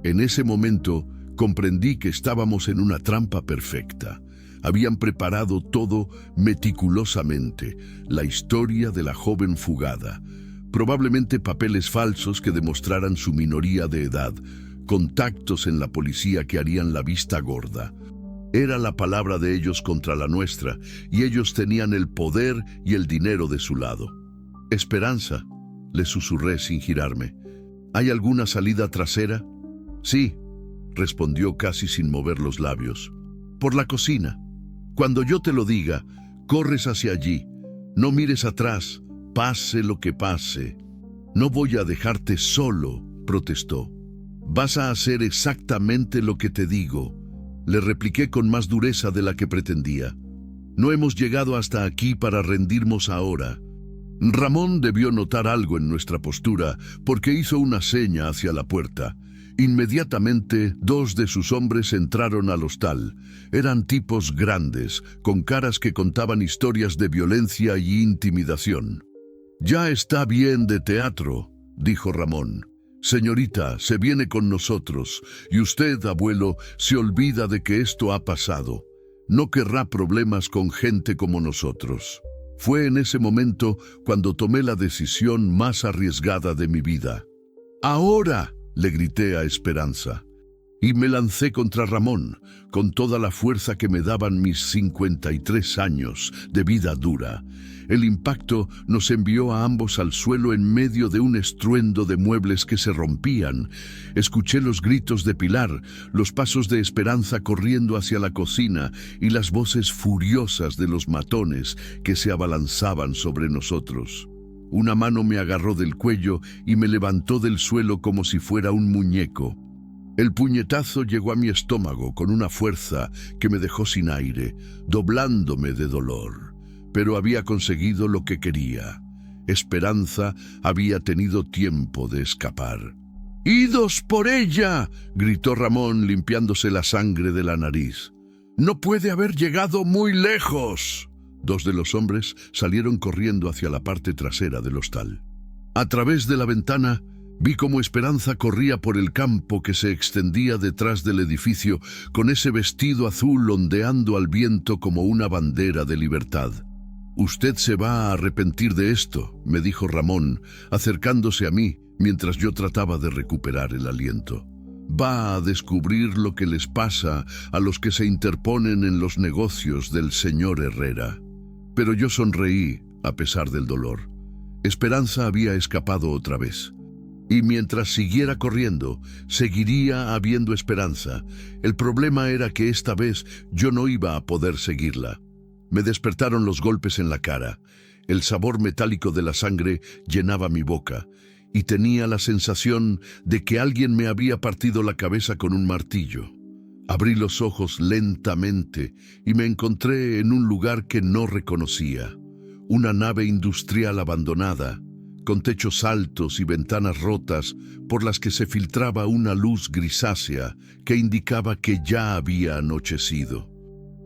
En ese momento comprendí que estábamos en una trampa perfecta. Habían preparado todo meticulosamente, la historia de la joven fugada, probablemente papeles falsos que demostraran su minoría de edad, contactos en la policía que harían la vista gorda. Era la palabra de ellos contra la nuestra, y ellos tenían el poder y el dinero de su lado. «Esperanza», le susurré sin girarme. «¿Hay alguna salida trasera?» «Sí», respondió casi sin mover los labios. «Por la cocina. Cuando yo te lo diga, corres hacia allí. No mires atrás, pase lo que pase». «No voy a dejarte solo», protestó. «Vas a hacer exactamente lo que te digo», le repliqué con más dureza de la que pretendía. «No hemos llegado hasta aquí para rendirnos ahora». Ramón debió notar algo en nuestra postura porque hizo una seña hacia la puerta. Inmediatamente, 2 de sus hombres entraron al hostal. Eran tipos grandes, con caras que contaban historias de violencia y intimidación. «Ya está bien de teatro», dijo Ramón. «Señorita, se viene con nosotros, y usted, abuelo, se olvida de que esto ha pasado. No querrá problemas con gente como nosotros». Fue en ese momento cuando tomé la decisión más arriesgada de mi vida. «¡Ahora!», le grité a Esperanza. Y me lancé contra Ramón, con toda la fuerza que me daban mis 53 años de vida dura. El impacto nos envió a ambos al suelo en medio de un estruendo de muebles que se rompían. Escuché los gritos de Pilar, los pasos de Esperanza corriendo hacia la cocina y las voces furiosas de los matones que se abalanzaban sobre nosotros. Una mano me agarró del cuello y me levantó del suelo como si fuera un muñeco. El puñetazo llegó a mi estómago con una fuerza que me dejó sin aire, doblándome de dolor. Pero había conseguido lo que quería. Esperanza había tenido tiempo de escapar. «¡Idos por ella!», gritó Ramón limpiándose la sangre de la nariz. «No puede haber llegado muy lejos». 2 de los hombres salieron corriendo hacia la parte trasera del hostal. A través de la ventana vi cómo Esperanza corría por el campo que se extendía detrás del edificio con ese vestido azul ondeando al viento como una bandera de libertad. «Usted se va a arrepentir de esto», me dijo Ramón, acercándose a mí mientras yo trataba de recuperar el aliento. «Va a descubrir lo que les pasa a los que se interponen en los negocios del señor Herrera». Pero yo sonreí a pesar del dolor. Esperanza había escapado otra vez. Y mientras siguiera corriendo, seguiría habiendo esperanza. El problema era que esta vez yo no iba a poder seguirla. Me despertaron los golpes en la cara. El sabor metálico de la sangre llenaba mi boca y tenía la sensación de que alguien me había partido la cabeza con un martillo. Abrí los ojos lentamente y me encontré en un lugar que no reconocía. Una nave industrial abandonada, con techos altos y ventanas rotas por las que se filtraba una luz grisácea que indicaba que ya había anochecido.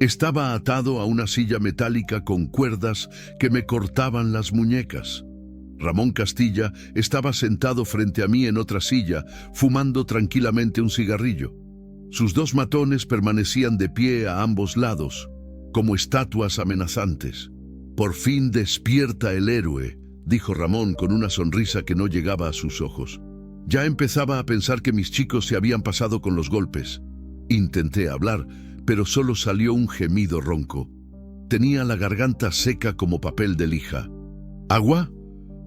Estaba atado a una silla metálica con cuerdas que me cortaban las muñecas. Ramón Castilla estaba sentado frente a mí en otra silla, fumando tranquilamente un cigarrillo. Sus 2 matones permanecían de pie a ambos lados, como estatuas amenazantes. «Por fin despierta el héroe», dijo Ramón con una sonrisa que no llegaba a sus ojos. Ya empezaba a pensar que mis chicos se habían pasado con los golpes. Intenté hablar, pero solo salió un gemido ronco. Tenía la garganta seca como papel de lija. «¿Agua?»,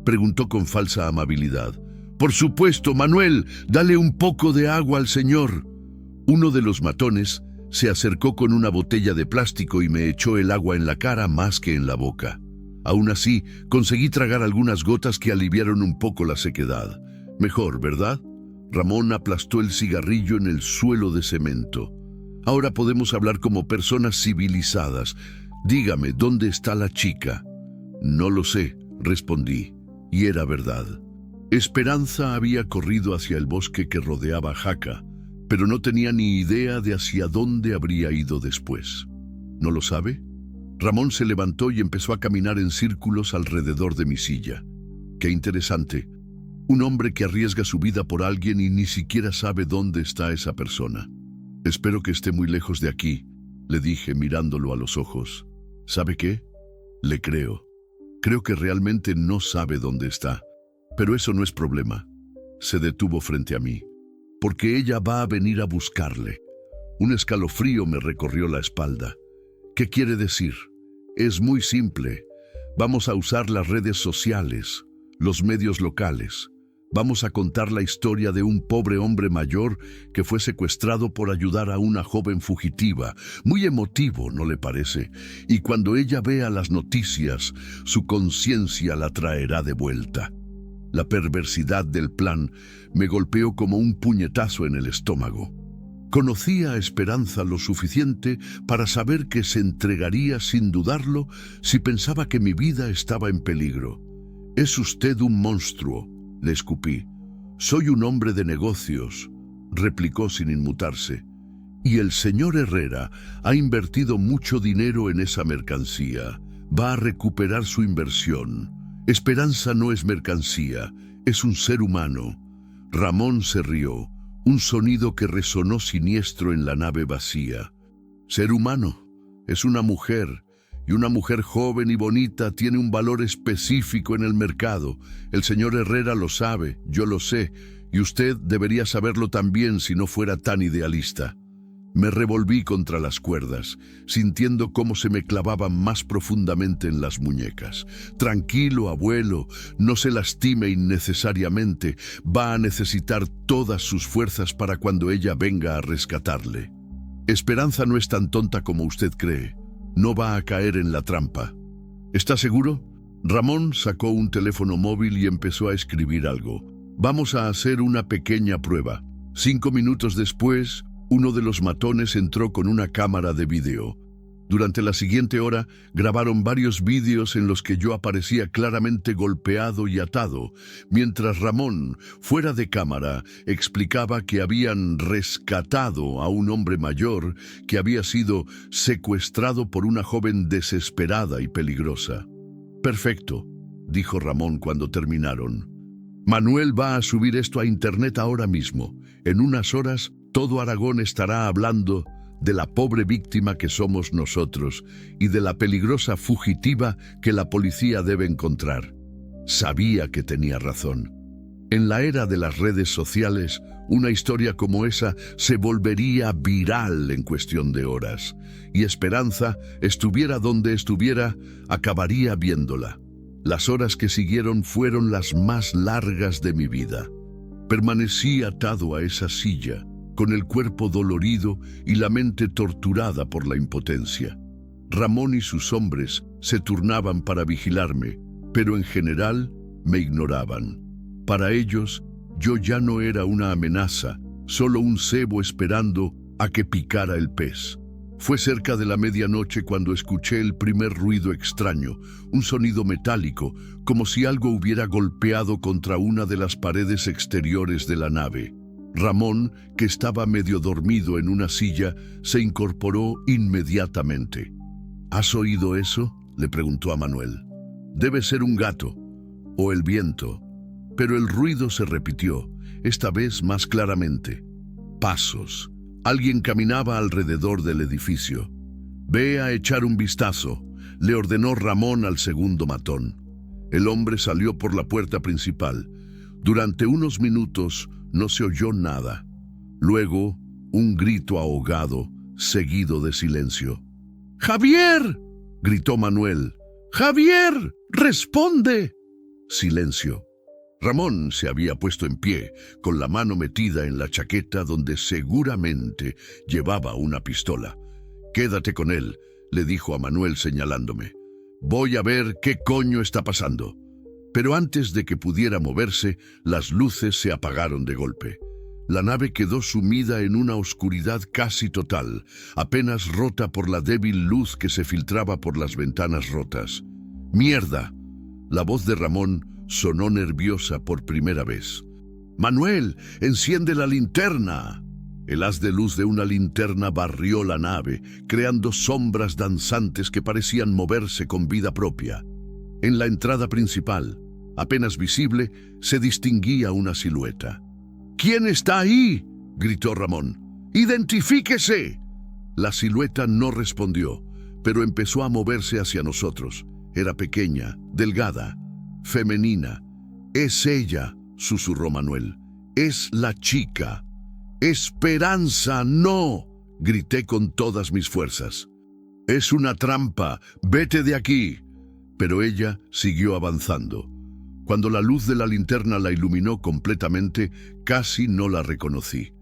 preguntó con falsa amabilidad. «Por supuesto, Manuel, dale un poco de agua al señor». Uno de los matones se acercó con una botella de plástico y me echó el agua en la cara más que en la boca. Aún así, conseguí tragar algunas gotas que aliviaron un poco la sequedad. Mejor, ¿verdad? Ramón aplastó el cigarrillo en el suelo de cemento. «Ahora podemos hablar como personas civilizadas. Dígame, ¿dónde está la chica?» «No lo sé», respondí, y era verdad. Esperanza había corrido hacia el bosque que rodeaba Jaca, pero no tenía ni idea de hacia dónde habría ido después. ¿No lo sabe? Ramón se levantó y empezó a caminar en círculos alrededor de mi silla. Qué interesante. Un hombre que arriesga su vida por alguien y ni siquiera sabe dónde está esa persona. Espero que esté muy lejos de aquí, le dije mirándolo a los ojos. ¿Sabe qué? Le creo. Creo que realmente no sabe dónde está. Pero eso no es problema. Se detuvo frente a mí. Porque ella va a venir a buscarle. Un escalofrío me recorrió la espalda. ¿Qué quiere decir? Es muy simple. Vamos a usar las redes sociales, los medios locales. Vamos a contar la historia de un pobre hombre mayor que fue secuestrado por ayudar a una joven fugitiva. Muy emotivo, ¿no le parece? Y cuando ella vea las noticias, su conciencia la traerá de vuelta. La perversidad del plan me golpeó como un puñetazo en el estómago. Conocía a Esperanza lo suficiente para saber que se entregaría sin dudarlo si pensaba que mi vida estaba en peligro. «Es usted un monstruo», le escupí. «Soy un hombre de negocios», replicó sin inmutarse. «Y el señor Herrera ha invertido mucho dinero en esa mercancía. Va a recuperar su inversión. Esperanza no es mercancía, es un ser humano». Ramón se rió, un sonido que resonó siniestro en la nave vacía. «Ser humano, es una mujer. Y una mujer joven y bonita tiene un valor específico en el mercado. El señor Herrera lo sabe, yo lo sé, y usted debería saberlo también si no fuera tan idealista». Me revolví contra las cuerdas, sintiendo cómo se me clavaban más profundamente en las muñecas. «Tranquilo, abuelo, no se lastime innecesariamente. Va a necesitar todas sus fuerzas para cuando ella venga a rescatarle. Esperanza no es tan tonta como usted cree. No va a caer en la trampa». «¿Está seguro?» Ramón sacó un teléfono móvil y empezó a escribir algo. «Vamos a hacer una pequeña prueba». 5 minutos después, uno de los matones entró con una cámara de vídeo. Durante la siguiente hora, grabaron varios vídeos en los que yo aparecía claramente golpeado y atado, mientras Ramón, fuera de cámara, explicaba que habían rescatado a un hombre mayor que había sido secuestrado por una joven desesperada y peligrosa. «Perfecto», dijo Ramón cuando terminaron. «Manuel va a subir esto a internet ahora mismo. En unas horas, todo Aragón estará hablando de la pobre víctima que somos nosotros y de la peligrosa fugitiva que la policía debe encontrar». Sabía que tenía razón. En la era de las redes sociales, una historia como esa se volvería viral en cuestión de horas, y Esperanza, estuviera donde estuviera, acabaría viéndola. Las horas que siguieron fueron las más largas de mi vida. Permanecí atado a esa silla, con el cuerpo dolorido y la mente torturada por la impotencia. Ramón y sus hombres se turnaban para vigilarme, pero en general me ignoraban. Para ellos, yo ya no era una amenaza, solo un cebo esperando a que picara el pez. Fue cerca de la medianoche cuando escuché el primer ruido extraño, un sonido metálico, como si algo hubiera golpeado contra una de las paredes exteriores de la nave. Ramón, que estaba medio dormido en una silla, se incorporó inmediatamente. «¿Has oído eso?», le preguntó a Manuel. «Debe ser un gato, o el viento». Pero el ruido se repitió, esta vez más claramente. Pasos. Alguien caminaba alrededor del edificio. «Ve a echar un vistazo», le ordenó Ramón al segundo matón. El hombre salió por la puerta principal. Durante unos minutos no se oyó nada. Luego, un grito ahogado, seguido de silencio. «¡Javier!», gritó Manuel. «¡Javier! ¡Responde!». Silencio. Ramón se había puesto en pie, con la mano metida en la chaqueta donde seguramente llevaba una pistola. «Quédate con él», le dijo a Manuel señalándome. «Voy a ver qué coño está pasando». Pero antes de que pudiera moverse, las luces se apagaron de golpe. La nave quedó sumida en una oscuridad casi total, apenas rota por la débil luz que se filtraba por las ventanas rotas. «¡Mierda!». La voz de Ramón sonó nerviosa por primera vez. «Manuel, enciende la linterna». El haz de luz de una linterna barrió la nave, creando sombras danzantes que parecían moverse con vida propia. En la entrada principal, apenas visible, se distinguía una silueta. «¿Quién está ahí?», gritó Ramón. «¡Identifíquese!». La silueta no respondió, pero empezó a moverse hacia nosotros. Era pequeña, delgada, femenina. «Es ella», susurró Manuel. «Es la chica». «¡Esperanza, no!», grité con todas mis fuerzas. «Es una trampa, vete de aquí». Pero ella siguió avanzando. Cuando la luz de la linterna la iluminó completamente, casi no la reconocí.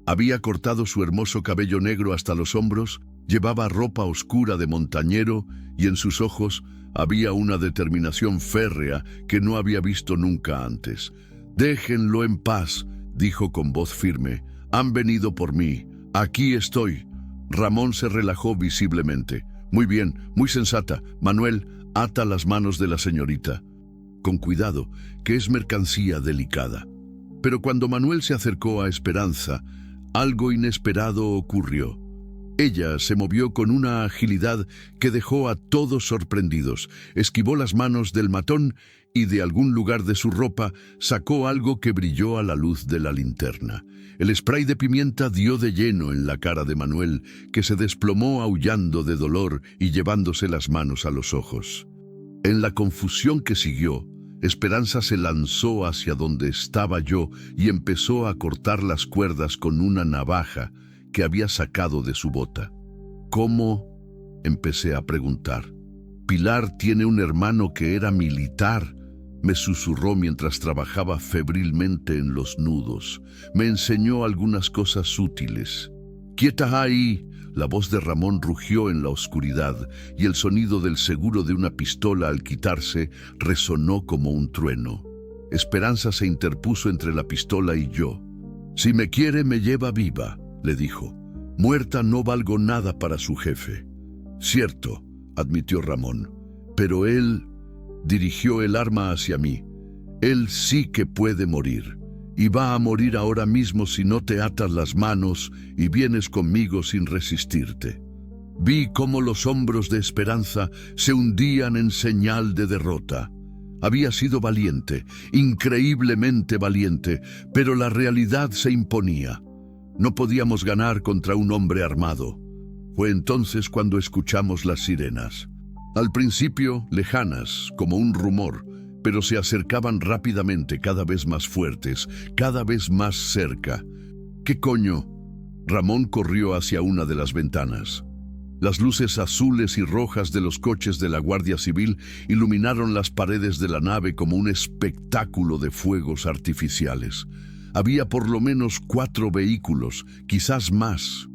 Había cortado su hermoso cabello negro hasta los hombros, llevaba ropa oscura de montañero y en sus ojos había una determinación férrea que no había visto nunca antes. «Déjenlo en paz», dijo con voz firme. «Han venido por mí. Aquí estoy». Ramón se relajó visiblemente. «Muy bien, muy sensata. Manuel, ata las manos de la señorita. Con cuidado, que es mercancía delicada». Pero cuando Manuel se acercó a Esperanza, algo inesperado ocurrió. Ella se movió con una agilidad que dejó a todos sorprendidos. Esquivó las manos del matón y de algún lugar de su ropa sacó algo que brilló a la luz de la linterna. El spray de pimienta dio de lleno en la cara de Manuel, que se desplomó aullando de dolor y llevándose las manos a los ojos. En la confusión que siguió, Esperanza se lanzó hacia donde estaba yo y empezó a cortar las cuerdas con una navaja que había sacado de su bota. «¿Cómo?», empecé a preguntar. «Pilar tiene un hermano que era militar», me susurró mientras trabajaba febrilmente en los nudos. Me enseñó algunas cosas útiles. «¡Quieta ahí!», la voz de Ramón rugió en la oscuridad y el sonido del seguro de una pistola al quitarse resonó como un trueno. Esperanza se interpuso entre la pistola y yo. «Si me quiere, me lleva viva», le dijo. «Muerta no valgo nada para su jefe». «Cierto», admitió Ramón, «pero él…» dirigió el arma hacia mí. «Él sí que puede morir. Y va a morir ahora mismo si no te atas las manos y vienes conmigo sin resistirte». Vi cómo los hombros de Esperanza se hundían en señal de derrota. Había sido valiente, increíblemente valiente, pero la realidad se imponía. No podíamos ganar contra un hombre armado. Fue entonces cuando escuchamos las sirenas. Al principio, lejanas, como un rumor, pero se acercaban rápidamente, cada vez más fuertes, cada vez más cerca. «¿Qué coño?». Ramón corrió hacia una de las ventanas. Las luces azules y rojas de los coches de la Guardia Civil iluminaron las paredes de la nave como un espectáculo de fuegos artificiales. Había por lo menos 4 vehículos, quizás más.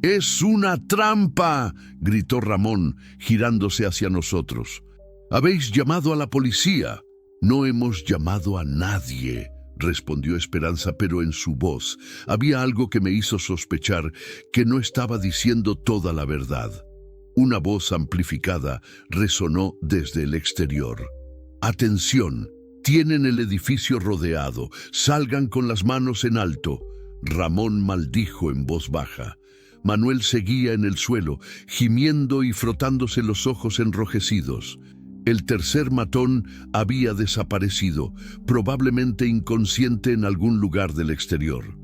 «¡Es una trampa!», gritó Ramón, girándose hacia nosotros. «¿Habéis llamado a la policía?». «No hemos llamado a nadie», respondió Esperanza, pero en su voz había algo que me hizo sospechar que no estaba diciendo toda la verdad. Una voz amplificada resonó desde el exterior. «Atención, tienen el edificio rodeado, salgan con las manos en alto». Ramón maldijo en voz baja. Manuel seguía en el suelo, gimiendo y frotándose los ojos enrojecidos. El tercer matón había desaparecido, probablemente inconsciente en algún lugar del exterior.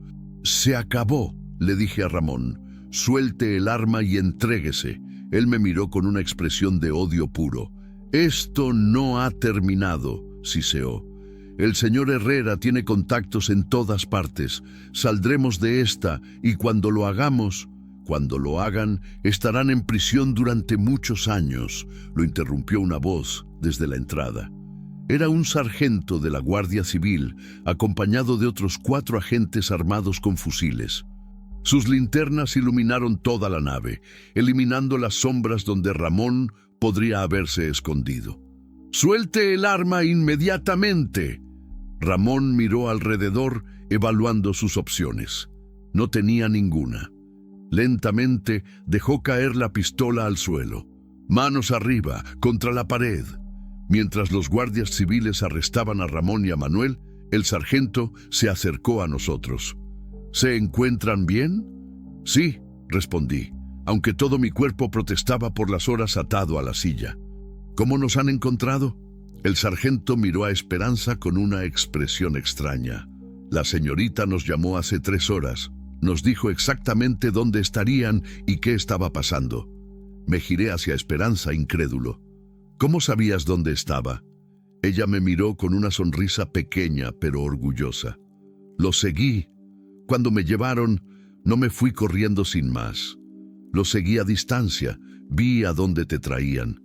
«Se acabó», le dije a Ramón. «Suelte el arma y entréguese». Él me miró con una expresión de odio puro. «Esto no ha terminado», siseó. «El señor Herrera tiene contactos en todas partes. Saldremos de esta y cuando lo hagan, estarán en prisión durante muchos años», lo interrumpió una voz desde la entrada. Era un sargento de la Guardia Civil, acompañado de otros 4 agentes armados con fusiles. Sus linternas iluminaron toda la nave, eliminando las sombras donde Ramón podría haberse escondido. «¡Suelte el arma inmediatamente!». Ramón miró alrededor, evaluando sus opciones. No tenía ninguna. Lentamente dejó caer la pistola al suelo. Manos arriba, contra la pared. Mientras los guardias civiles arrestaban a Ramón y a Manuel, el sargento se acercó a nosotros. «¿Se encuentran bien?». Sí, respondí, aunque todo mi cuerpo protestaba por las horas atado a la silla. ¿Cómo nos han encontrado? El sargento miró a Esperanza con una expresión extraña. La señorita nos llamó hace 3 horas. Nos dijo exactamente dónde estarían y qué estaba pasando. Me giré hacia Esperanza, incrédulo. ¿Cómo sabías dónde estaba? Ella me miró con una sonrisa pequeña pero orgullosa. Lo seguí. Cuando me llevaron, no me fui corriendo sin más. Lo seguí a distancia, vi a dónde te traían.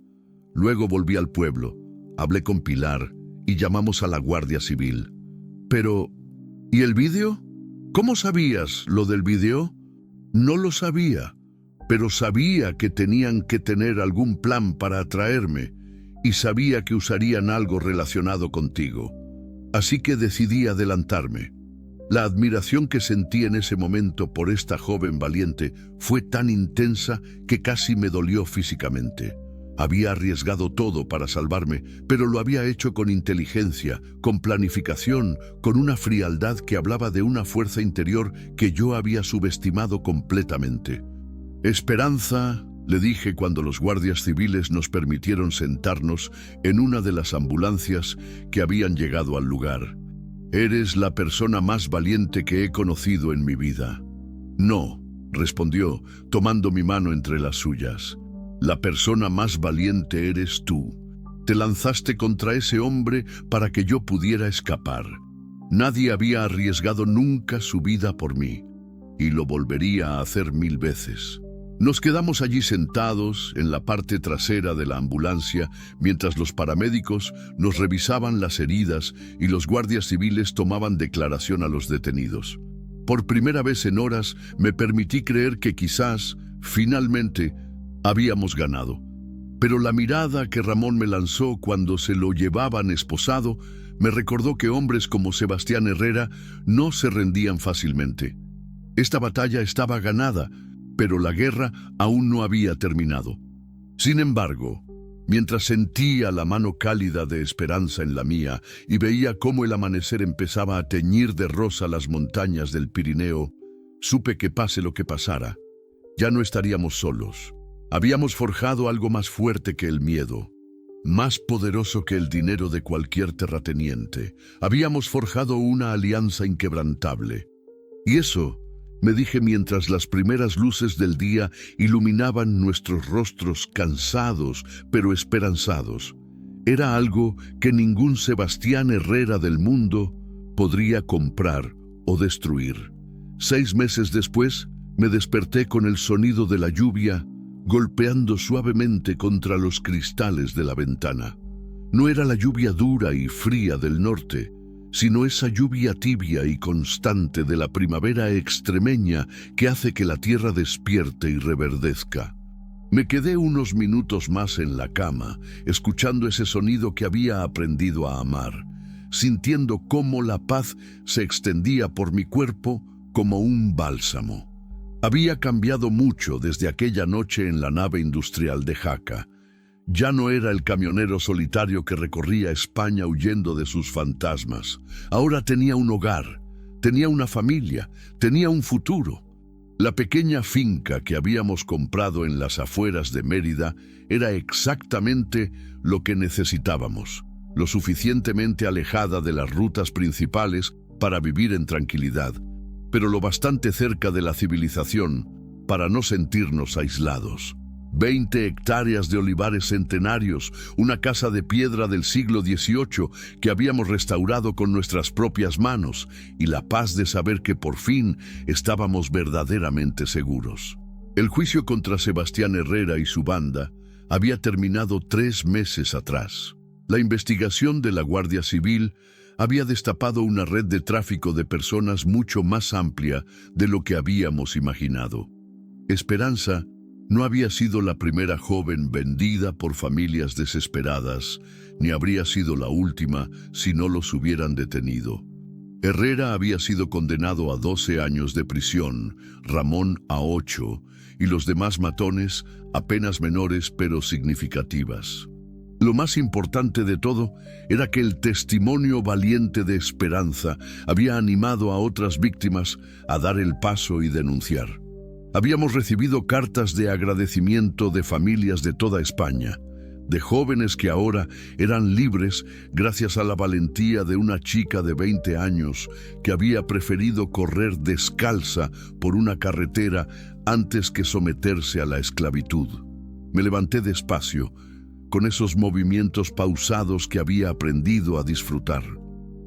Luego volví al pueblo, hablé con Pilar y llamamos a la Guardia Civil. Pero, ¿y el vídeo? ¿Cómo sabías lo del vídeo? No lo sabía, pero sabía que tenían que tener algún plan para atraerme y sabía que usarían algo relacionado contigo. Así que decidí adelantarme. La admiración que sentí en ese momento por esta joven valiente fue tan intensa que casi me dolió físicamente. Había arriesgado todo para salvarme, pero lo había hecho con inteligencia, con planificación, con una frialdad que hablaba de una fuerza interior que yo había subestimado completamente. Esperanza, le dije cuando los guardias civiles nos permitieron sentarnos en una de las ambulancias que habían llegado al lugar. Eres la persona más valiente que he conocido en mi vida. No, respondió, tomando mi mano entre las suyas. La persona más valiente eres tú. Te lanzaste contra ese hombre para que yo pudiera escapar. Nadie había arriesgado nunca su vida por mí, y lo volvería a hacer 1000 veces. Nos quedamos allí sentados en la parte trasera de la ambulancia mientras los paramédicos nos revisaban las heridas y los guardias civiles tomaban declaración a los detenidos. Por primera vez en horas me permití creer que quizás, finalmente, habíamos ganado. Pero la mirada que Ramón me lanzó cuando se lo llevaban esposado me recordó que hombres como Sebastián Herrera no se rendían fácilmente. Esta batalla estaba ganada, pero la guerra aún no había terminado. Sin embargo, mientras sentía la mano cálida de Esperanza en la mía y veía cómo el amanecer empezaba a teñir de rosa las montañas del Pirineo, supe que pase lo que pasara, ya no estaríamos solos. Habíamos forjado algo más fuerte que el miedo, más poderoso que el dinero de cualquier terrateniente. Habíamos forjado una alianza inquebrantable. Y eso, me dije mientras las primeras luces del día iluminaban nuestros rostros cansados pero esperanzados, era algo que ningún Sebastián Herrera del mundo podría comprar o destruir. 6 meses después, me desperté con el sonido de la lluvia golpeando suavemente contra los cristales de la ventana. No era la lluvia dura y fría del norte, sino esa lluvia tibia y constante de la primavera extremeña que hace que la tierra despierte y reverdezca. Me quedé unos minutos más en la cama, escuchando ese sonido que había aprendido a amar, sintiendo cómo la paz se extendía por mi cuerpo como un bálsamo. Había cambiado mucho desde aquella noche en la nave industrial de Jaca. Ya no era el camionero solitario que recorría España huyendo de sus fantasmas. Ahora tenía un hogar, tenía una familia, tenía un futuro. La pequeña finca que habíamos comprado en las afueras de Mérida era exactamente lo que necesitábamos, lo suficientemente alejada de las rutas principales para vivir en tranquilidad, pero lo bastante cerca de la civilización para no sentirnos aislados. 20 hectáreas de olivares centenarios, una casa de piedra del siglo XVIII que habíamos restaurado con nuestras propias manos y la paz de saber que por fin estábamos verdaderamente seguros. El juicio contra Sebastián Herrera y su banda había terminado 3 meses atrás. La investigación de la Guardia Civil había destapado una red de tráfico de personas mucho más amplia de lo que habíamos imaginado. Esperanza no había sido la primera joven vendida por familias desesperadas, ni habría sido la última si no los hubieran detenido. Herrera había sido condenado a 12 años de prisión, Ramón a 8, y los demás matones a penas menores pero significativas. Lo más importante de todo era que el testimonio valiente de Esperanza había animado a otras víctimas a dar el paso y denunciar. Habíamos recibido cartas de agradecimiento de familias de toda España, de jóvenes que ahora eran libres gracias a la valentía de una chica de 20 años que había preferido correr descalza por una carretera antes que someterse a la esclavitud. Me levanté despacio, con esos movimientos pausados que había aprendido a disfrutar.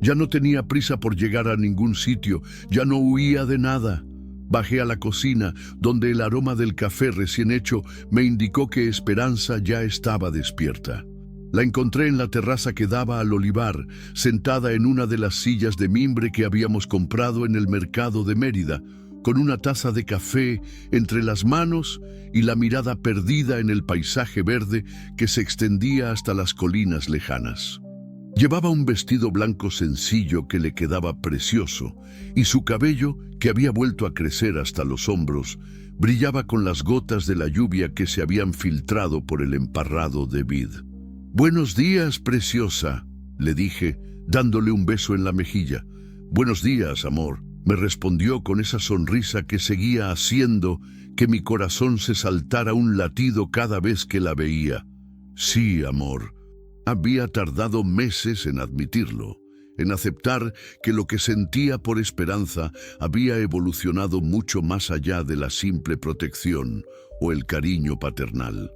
Ya no tenía prisa por llegar a ningún sitio, ya no huía de nada. Bajé a la cocina, donde el aroma del café recién hecho me indicó que Esperanza ya estaba despierta. La encontré en la terraza que daba al olivar, sentada en una de las sillas de mimbre que habíamos comprado en el mercado de Mérida, con una taza de café entre las manos y la mirada perdida en el paisaje verde que se extendía hasta las colinas lejanas. Llevaba un vestido blanco sencillo que le quedaba precioso, y su cabello, que había vuelto a crecer hasta los hombros, brillaba con las gotas de la lluvia que se habían filtrado por el emparrado de vid. «Buenos días, preciosa», le dije, dándole un beso en la mejilla. «Buenos días, amor», me respondió con esa sonrisa que seguía haciendo que mi corazón se saltara un latido cada vez que la veía. «Sí, amor». Había tardado meses en admitirlo, en aceptar que lo que sentía por Esperanza había evolucionado mucho más allá de la simple protección o el cariño paternal.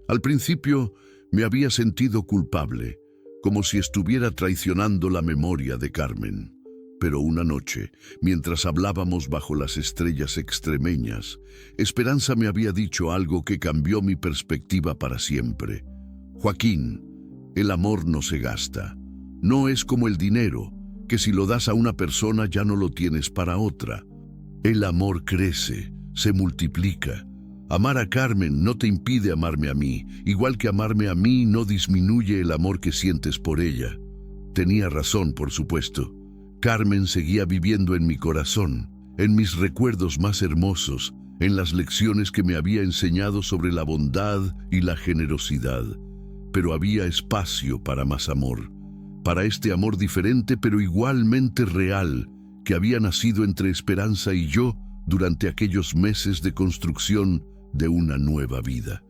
Al principio me había sentido culpable, como si estuviera traicionando la memoria de Carmen. Pero una noche, mientras hablábamos bajo las estrellas extremeñas, Esperanza me había dicho algo que cambió mi perspectiva para siempre. «Joaquín, el amor no se gasta. No es como el dinero, que si lo das a una persona ya no lo tienes para otra. El amor crece, se multiplica. Amar a Carmen no te impide amarme a mí, igual que amarme a mí no disminuye el amor que sientes por ella». Tenía razón, por supuesto. Carmen seguía viviendo en mi corazón, en mis recuerdos más hermosos, en las lecciones que me había enseñado sobre la bondad y la generosidad. Pero había espacio para más amor, para este amor diferente pero igualmente real, que había nacido entre Esperanza y yo durante aquellos meses de construcción de una nueva vida.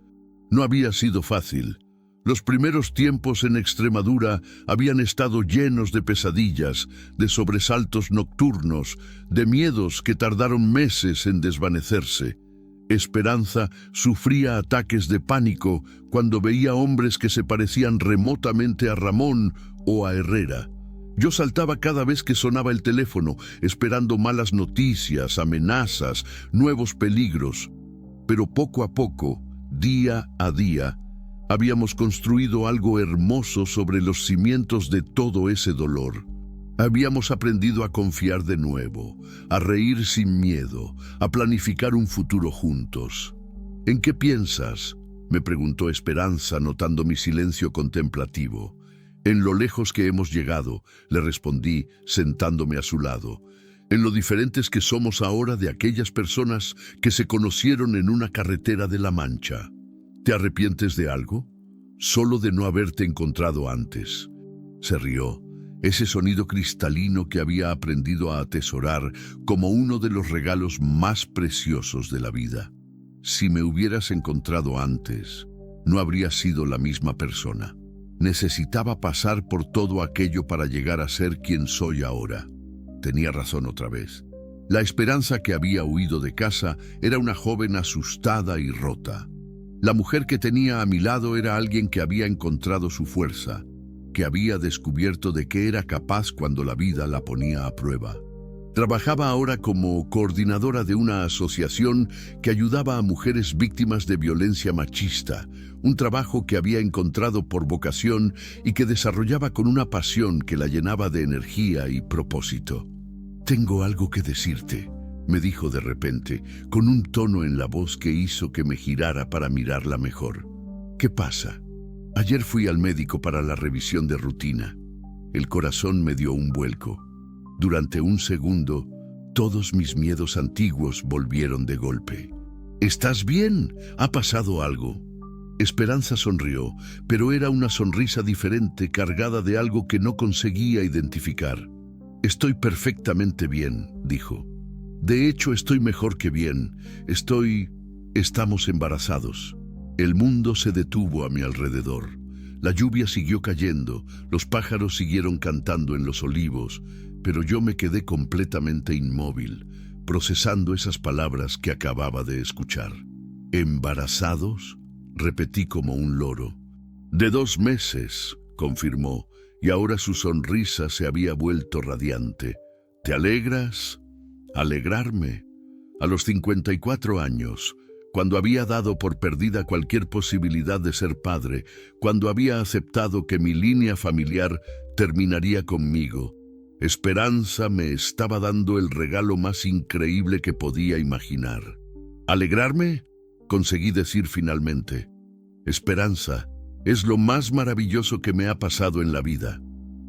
No había sido fácil. Los primeros tiempos en Extremadura habían estado llenos de pesadillas, de sobresaltos nocturnos, de miedos que tardaron meses en desvanecerse. Esperanza sufría ataques de pánico cuando veía hombres que se parecían remotamente a Ramón o a Herrera. Yo saltaba cada vez que sonaba el teléfono, esperando malas noticias, amenazas, nuevos peligros. Pero poco a poco, día a día, habíamos construido algo hermoso sobre los cimientos de todo ese dolor. Habíamos aprendido a confiar de nuevo, a reír sin miedo, a planificar un futuro juntos. «¿En qué piensas?», me preguntó Esperanza, notando mi silencio contemplativo. «En lo lejos que hemos llegado», le respondí, sentándome a su lado. «En lo diferentes que somos ahora de aquellas personas que se conocieron en una carretera de La Mancha. ¿Te arrepientes de algo? Solo de no haberte encontrado antes». Se rió. Ese sonido cristalino que había aprendido a atesorar como uno de los regalos más preciosos de la vida. «Si me hubieras encontrado antes, no habría sido la misma persona. Necesitaba pasar por todo aquello para llegar a ser quien soy ahora». Tenía razón otra vez. La Esperanza que había huido de casa era una joven asustada y rota. La mujer que tenía a mi lado era alguien que había encontrado su fuerza, que había descubierto de qué era capaz cuando la vida la ponía a prueba. Trabajaba ahora como coordinadora de una asociación que ayudaba a mujeres víctimas de violencia machista, un trabajo que había encontrado por vocación y que desarrollaba con una pasión que la llenaba de energía y propósito. «Tengo algo que decirte», me dijo de repente, con un tono en la voz que hizo que me girara para mirarla mejor. «¿Qué pasa? Ayer fui al médico para la revisión de rutina. El corazón me dio un vuelco. Durante un segundo, todos mis miedos antiguos volvieron de golpe. ¿Estás bien? ¿Ha pasado algo?». Esperanza sonrió, pero era una sonrisa diferente, cargada de algo que no conseguía identificar. «Estoy perfectamente bien», dijo. De hecho, estoy mejor que bien. Estamos embarazados. El mundo se detuvo a mi alrededor. La lluvia siguió cayendo, los pájaros siguieron cantando en los olivos, pero yo me quedé completamente inmóvil, procesando esas palabras que acababa de escuchar. ¿Embarazados?, repetí como un loro. De 2 meses, confirmó, y ahora su sonrisa se había vuelto radiante. ¿Te alegras? Alegrarme. A los 54 años, cuando había dado por perdida cualquier posibilidad de ser padre, cuando había aceptado que mi línea familiar terminaría conmigo, Esperanza me estaba dando el regalo más increíble que podía imaginar. ¿Alegrarme?, conseguí decir finalmente. Esperanza, es lo más maravilloso que me ha pasado en la vida.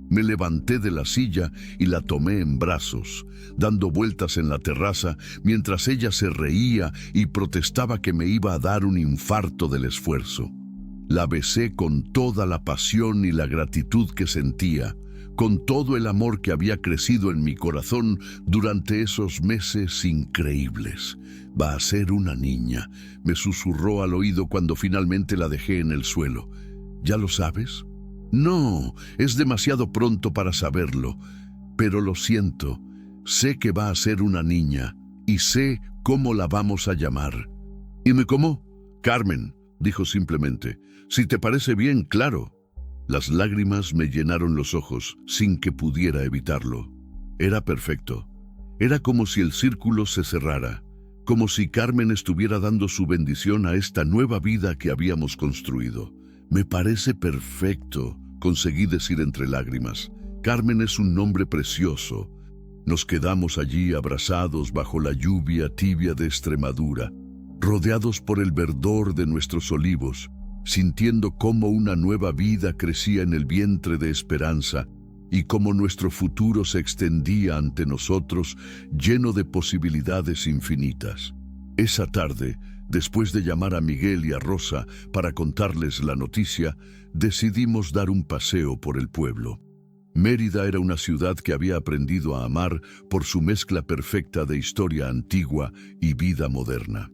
Me levanté de la silla y la tomé en brazos, dando vueltas en la terraza mientras ella se reía y protestaba que me iba a dar un infarto del esfuerzo. La besé con toda la pasión y la gratitud que sentía, con todo el amor que había crecido en mi corazón durante esos meses increíbles. Va a ser una niña, me susurró al oído cuando finalmente la dejé en el suelo. ¿Ya lo sabes? No, es demasiado pronto para saberlo, pero lo siento, sé que va a ser una niña y sé cómo la vamos a llamar. ¿Y cómo? Carmen, dijo simplemente. Si te parece bien, claro. Las lágrimas me llenaron los ojos sin que pudiera evitarlo. Era perfecto. Era como si el círculo se cerrara, como si Carmen estuviera dando su bendición a esta nueva vida que habíamos construido. Me parece perfecto, conseguí decir entre lágrimas. Carmen es un nombre precioso. Nos quedamos allí abrazados bajo la lluvia tibia de Extremadura, rodeados por el verdor de nuestros olivos, sintiendo cómo una nueva vida crecía en el vientre de Esperanza y cómo nuestro futuro se extendía ante nosotros lleno de posibilidades infinitas. Esa tarde, después de llamar a Miguel y a Rosa para contarles la noticia, decidimos dar un paseo por el pueblo. Mérida era una ciudad que había aprendido a amar por su mezcla perfecta de historia antigua y vida moderna.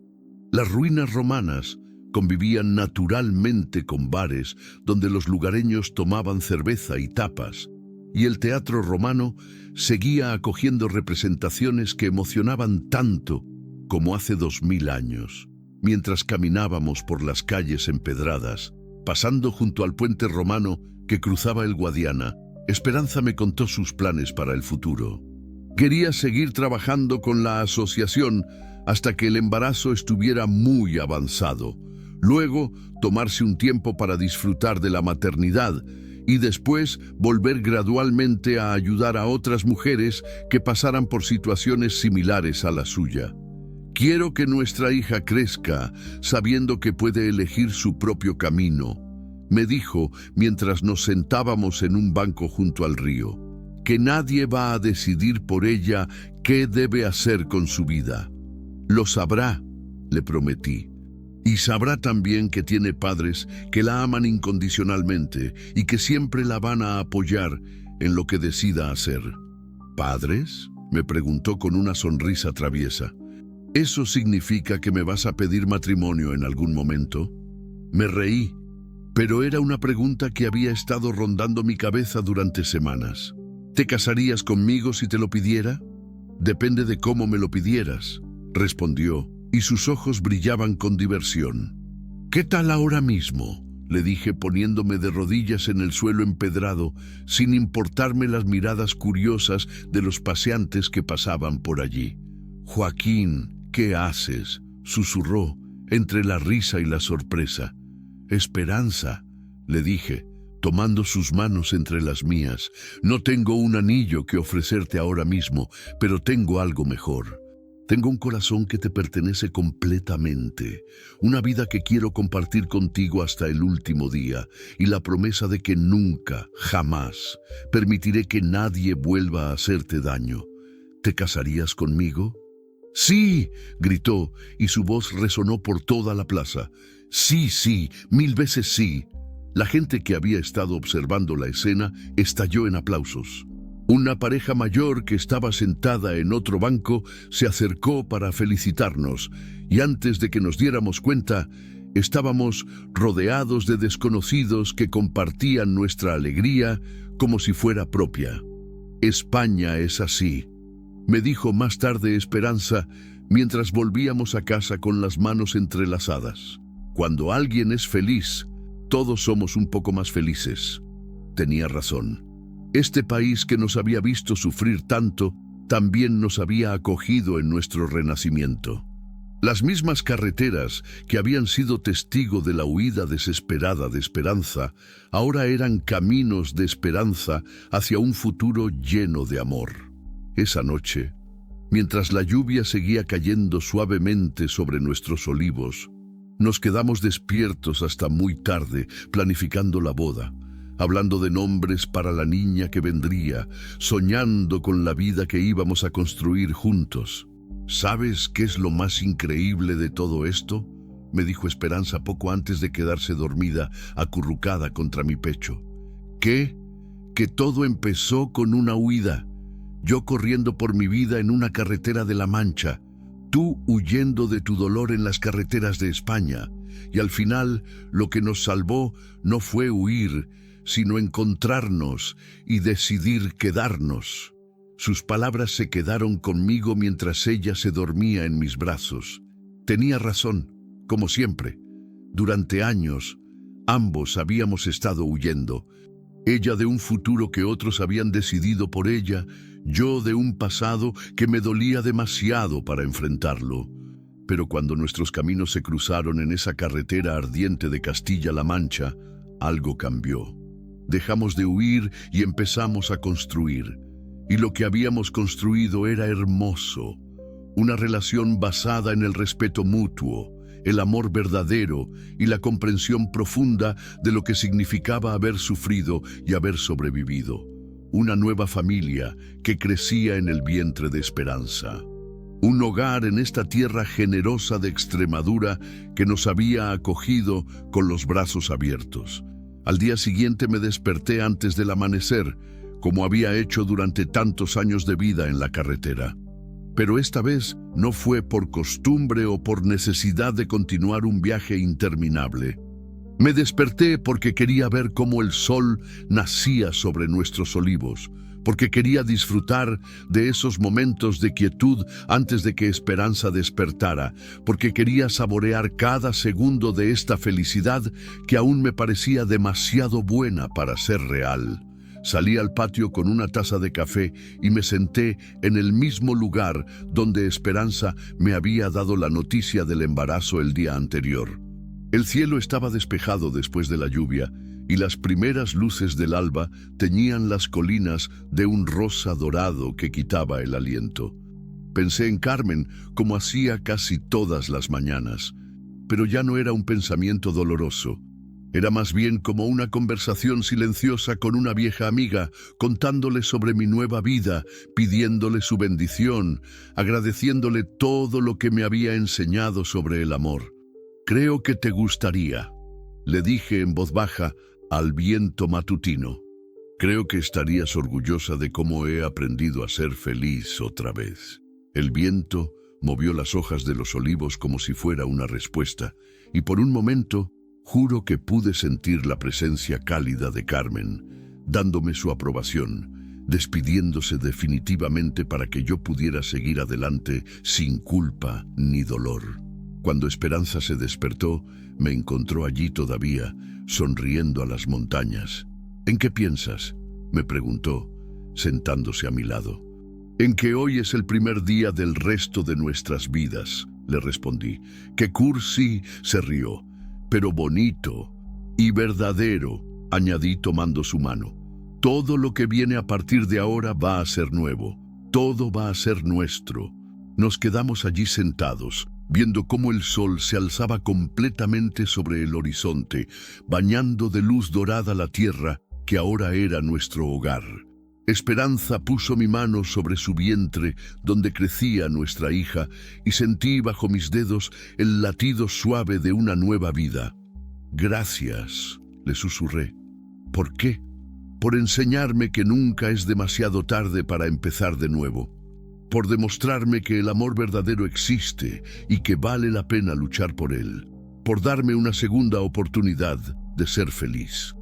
Las ruinas romanas convivían naturalmente con bares donde los lugareños tomaban cerveza y tapas, y el teatro romano seguía acogiendo representaciones que emocionaban tanto como hace 2000 años. Mientras caminábamos por las calles empedradas, pasando junto al puente romano que cruzaba el Guadiana, Esperanza me contó sus planes para el futuro. Quería seguir trabajando con la asociación hasta que el embarazo estuviera muy avanzado, luego tomarse un tiempo para disfrutar de la maternidad y después volver gradualmente a ayudar a otras mujeres que pasaran por situaciones similares a la suya. Quiero que nuestra hija crezca sabiendo que puede elegir su propio camino, me dijo mientras nos sentábamos en un banco junto al río, que nadie va a decidir por ella qué debe hacer con su vida. Lo sabrá, le prometí. Y sabrá también que tiene padres que la aman incondicionalmente y que siempre la van a apoyar en lo que decida hacer. ¿Padres?, me preguntó con una sonrisa traviesa. ¿Eso significa que me vas a pedir matrimonio en algún momento? Me reí, pero era una pregunta que había estado rondando mi cabeza durante semanas. ¿Te casarías conmigo si te lo pidiera? Depende de cómo me lo pidieras, respondió, y sus ojos brillaban con diversión. ¿Qué tal ahora mismo?, le dije poniéndome de rodillas en el suelo empedrado, sin importarme las miradas curiosas de los paseantes que pasaban por allí. Joaquín, ¿qué haces?, susurró, entre la risa y la sorpresa. Esperanza, le dije, tomando sus manos entre las mías. No tengo un anillo que ofrecerte ahora mismo, pero tengo algo mejor. Tengo un corazón que te pertenece completamente, una vida que quiero compartir contigo hasta el último día, y la promesa de que nunca, jamás, permitiré que nadie vuelva a hacerte daño. ¿Te casarías conmigo? ¡Sí!, gritó, y su voz resonó por toda la plaza. Sí, sí, 1000 veces sí. La gente que había estado observando la escena estalló en aplausos. Una pareja mayor que estaba sentada en otro banco se acercó para felicitarnos y antes de que nos diéramos cuenta, estábamos rodeados de desconocidos que compartían nuestra alegría como si fuera propia. España es así, me dijo más tarde Esperanza mientras volvíamos a casa con las manos entrelazadas. Cuando alguien es feliz, todos somos un poco más felices. Tenía razón. Este país que nos había visto sufrir tanto, también nos había acogido en nuestro renacimiento. Las mismas carreteras que habían sido testigo de la huida desesperada de Esperanza, ahora eran caminos de esperanza hacia un futuro lleno de amor. Esa noche, mientras la lluvia seguía cayendo suavemente sobre nuestros olivos, nos quedamos despiertos hasta muy tarde, planificando la boda, hablando de nombres para la niña que vendría, soñando con la vida que íbamos a construir juntos. ¿Sabes qué es lo más increíble de todo esto?, me dijo Esperanza poco antes de quedarse dormida, acurrucada contra mi pecho. ¿Qué? Que todo empezó con una huida. Yo corriendo por mi vida en una carretera de La Mancha, tú huyendo de tu dolor en las carreteras de España, y al final lo que nos salvó no fue huir, sino encontrarnos y decidir quedarnos. Sus palabras se quedaron conmigo mientras ella se dormía en mis brazos. Tenía razón, como siempre. Durante años, ambos habíamos estado huyendo. Ella de un futuro que otros habían decidido por ella, yo de un pasado que me dolía demasiado para enfrentarlo. Pero cuando nuestros caminos se cruzaron en esa carretera ardiente de Castilla-La Mancha, algo cambió. Dejamos de huir y empezamos a construir. Y lo que habíamos construido era hermoso. Una relación basada en el respeto mutuo, el amor verdadero y la comprensión profunda de lo que significaba haber sufrido y haber sobrevivido. Una nueva familia que crecía en el vientre de Esperanza. Un hogar en esta tierra generosa de Extremadura que nos había acogido con los brazos abiertos. Al día siguiente me desperté antes del amanecer, como había hecho durante tantos años de vida en la carretera. Pero esta vez no fue por costumbre o por necesidad de continuar un viaje interminable. Me desperté porque quería ver cómo el sol nacía sobre nuestros olivos, porque quería disfrutar de esos momentos de quietud antes de que Esperanza despertara, porque quería saborear cada segundo de esta felicidad que aún me parecía demasiado buena para ser real. Salí al patio con una taza de café y me senté en el mismo lugar donde Esperanza me había dado la noticia del embarazo el día anterior. El cielo estaba despejado después de la lluvia y las primeras luces del alba teñían las colinas de un rosa dorado que quitaba el aliento. Pensé en Carmen como hacía casi todas las mañanas, pero ya no era un pensamiento doloroso. Era más bien como una conversación silenciosa con una vieja amiga, contándole sobre mi nueva vida, pidiéndole su bendición, agradeciéndole todo lo que me había enseñado sobre el amor. «Creo que te gustaría», le dije en voz baja al viento matutino. «Creo que estarías orgullosa de cómo he aprendido a ser feliz otra vez». El viento movió las hojas de los olivos como si fuera una respuesta, y por un momento juro que pude sentir la presencia cálida de Carmen, dándome su aprobación, despidiéndose definitivamente para que yo pudiera seguir adelante sin culpa ni dolor. Cuando Esperanza se despertó, me encontró allí todavía, sonriendo a las montañas. «¿En qué piensas?», me preguntó, sentándose a mi lado. «En que hoy es el primer día del resto de nuestras vidas», le respondí. «Qué cursi», se rió. «Pero bonito y verdadero», añadí tomando su mano. «Todo lo que viene a partir de ahora va a ser nuevo. Todo va a ser nuestro». Nos quedamos allí sentados, viendo cómo el sol se alzaba completamente sobre el horizonte, bañando de luz dorada la tierra que ahora era nuestro hogar. Esperanza puso mi mano sobre su vientre, donde crecía nuestra hija, y sentí bajo mis dedos el latido suave de una nueva vida. «Gracias», le susurré. «¿Por qué?». por enseñarme que nunca es demasiado tarde para empezar de nuevo, por demostrarme que el amor verdadero existe y que vale la pena luchar por él, por darme una segunda oportunidad de ser feliz.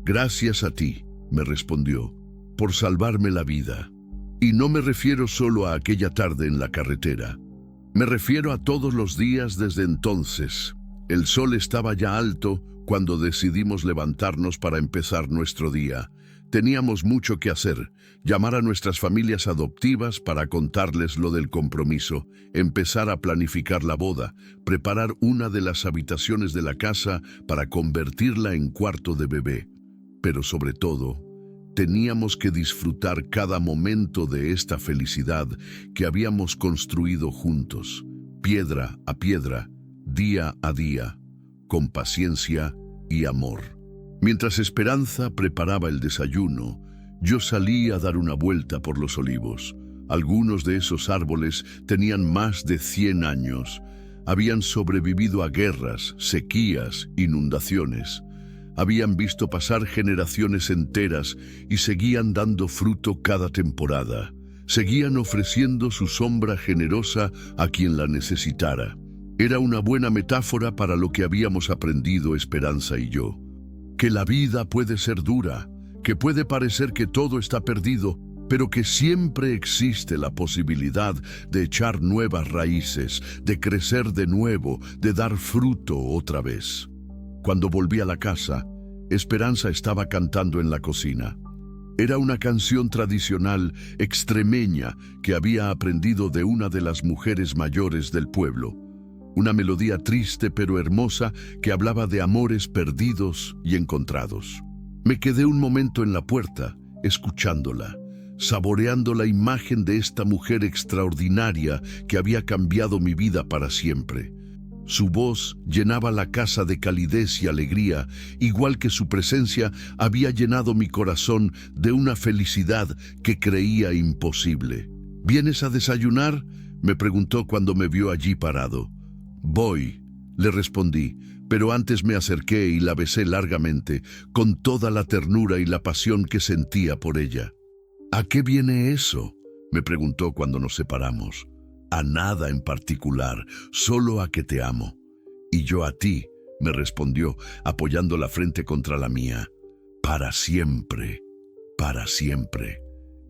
Gracias a ti, me respondió, por salvarme la vida. Y no me refiero solo a aquella tarde en la carretera. Me refiero a todos los días desde entonces. El sol estaba ya alto cuando decidimos levantarnos para empezar nuestro día. Teníamos mucho que hacer: llamar a nuestras familias adoptivas para contarles lo del compromiso, empezar a planificar la boda, preparar una de las habitaciones de la casa para convertirla en cuarto de bebé. Pero sobre todo, teníamos que disfrutar cada momento de esta felicidad que habíamos construido juntos, piedra a piedra, día a día, con paciencia y amor. Mientras Esperanza preparaba el desayuno, yo salí a dar una vuelta por los olivos. Algunos de esos árboles tenían más de 100 años. Habían sobrevivido a guerras, sequías, inundaciones. Habían visto pasar generaciones enteras y seguían dando fruto cada temporada. Seguían ofreciendo su sombra generosa a quien la necesitara. Era una buena metáfora para lo que habíamos aprendido Esperanza y yo. Que la vida puede ser dura, que puede parecer que todo está perdido, pero que siempre existe la posibilidad de echar nuevas raíces, de crecer de nuevo, de dar fruto otra vez. Cuando volví a la casa, Esperanza estaba cantando en la cocina. Era una canción tradicional extremeña que había aprendido de una de las mujeres mayores del pueblo. Una melodía triste pero hermosa que hablaba de amores perdidos y encontrados. Me quedé un momento en la puerta, escuchándola, saboreando la imagen de esta mujer extraordinaria que había cambiado mi vida para siempre. Su voz llenaba la casa de calidez y alegría, igual que su presencia había llenado mi corazón de una felicidad que creía imposible. ¿Vienes a desayunar?, me preguntó cuando me vio allí parado. Voy, le respondí, pero antes me acerqué y la besé largamente, con toda la ternura y la pasión que sentía por ella. ¿A qué viene eso?, me preguntó cuando nos separamos. A nada en particular, solo a que te amo. Y yo a ti, me respondió, apoyando la frente contra la mía. Para siempre, para siempre.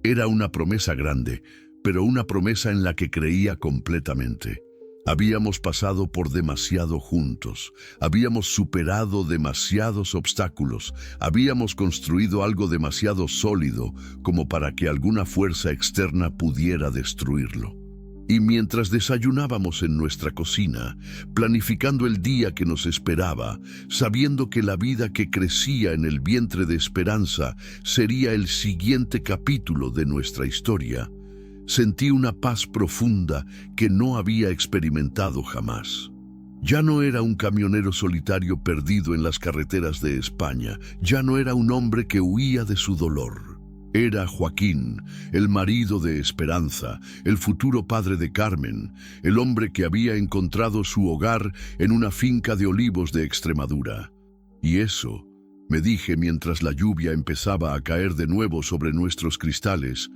Era una promesa grande, pero una promesa en la que creía completamente. Habíamos pasado por demasiado juntos, habíamos superado demasiados obstáculos, habíamos construido algo demasiado sólido como para que alguna fuerza externa pudiera destruirlo. Y mientras desayunábamos en nuestra cocina, planificando el día que nos esperaba, sabiendo que la vida que crecía en el vientre de Esperanza sería el siguiente capítulo de nuestra historia, sentí una paz profunda que no había experimentado jamás. Ya no era un camionero solitario perdido en las carreteras de España, ya no era un hombre que huía de su dolor. Era Joaquín, el marido de Esperanza, el futuro padre de Carmen, el hombre que había encontrado su hogar en una finca de olivos de Extremadura. Y eso, me dije mientras la lluvia empezaba a caer de nuevo sobre nuestros cristales,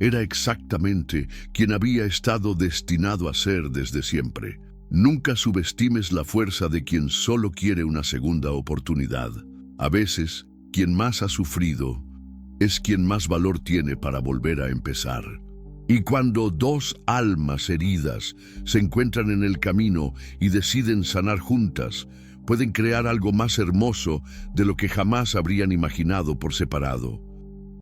era exactamente quien había estado destinado a ser desde siempre. Nunca subestimes la fuerza de quien solo quiere una segunda oportunidad. A veces, quien más ha sufrido es quien más valor tiene para volver a empezar. Y cuando dos almas heridas se encuentran en el camino y deciden sanar juntas, pueden crear algo más hermoso de lo que jamás habrían imaginado por separado.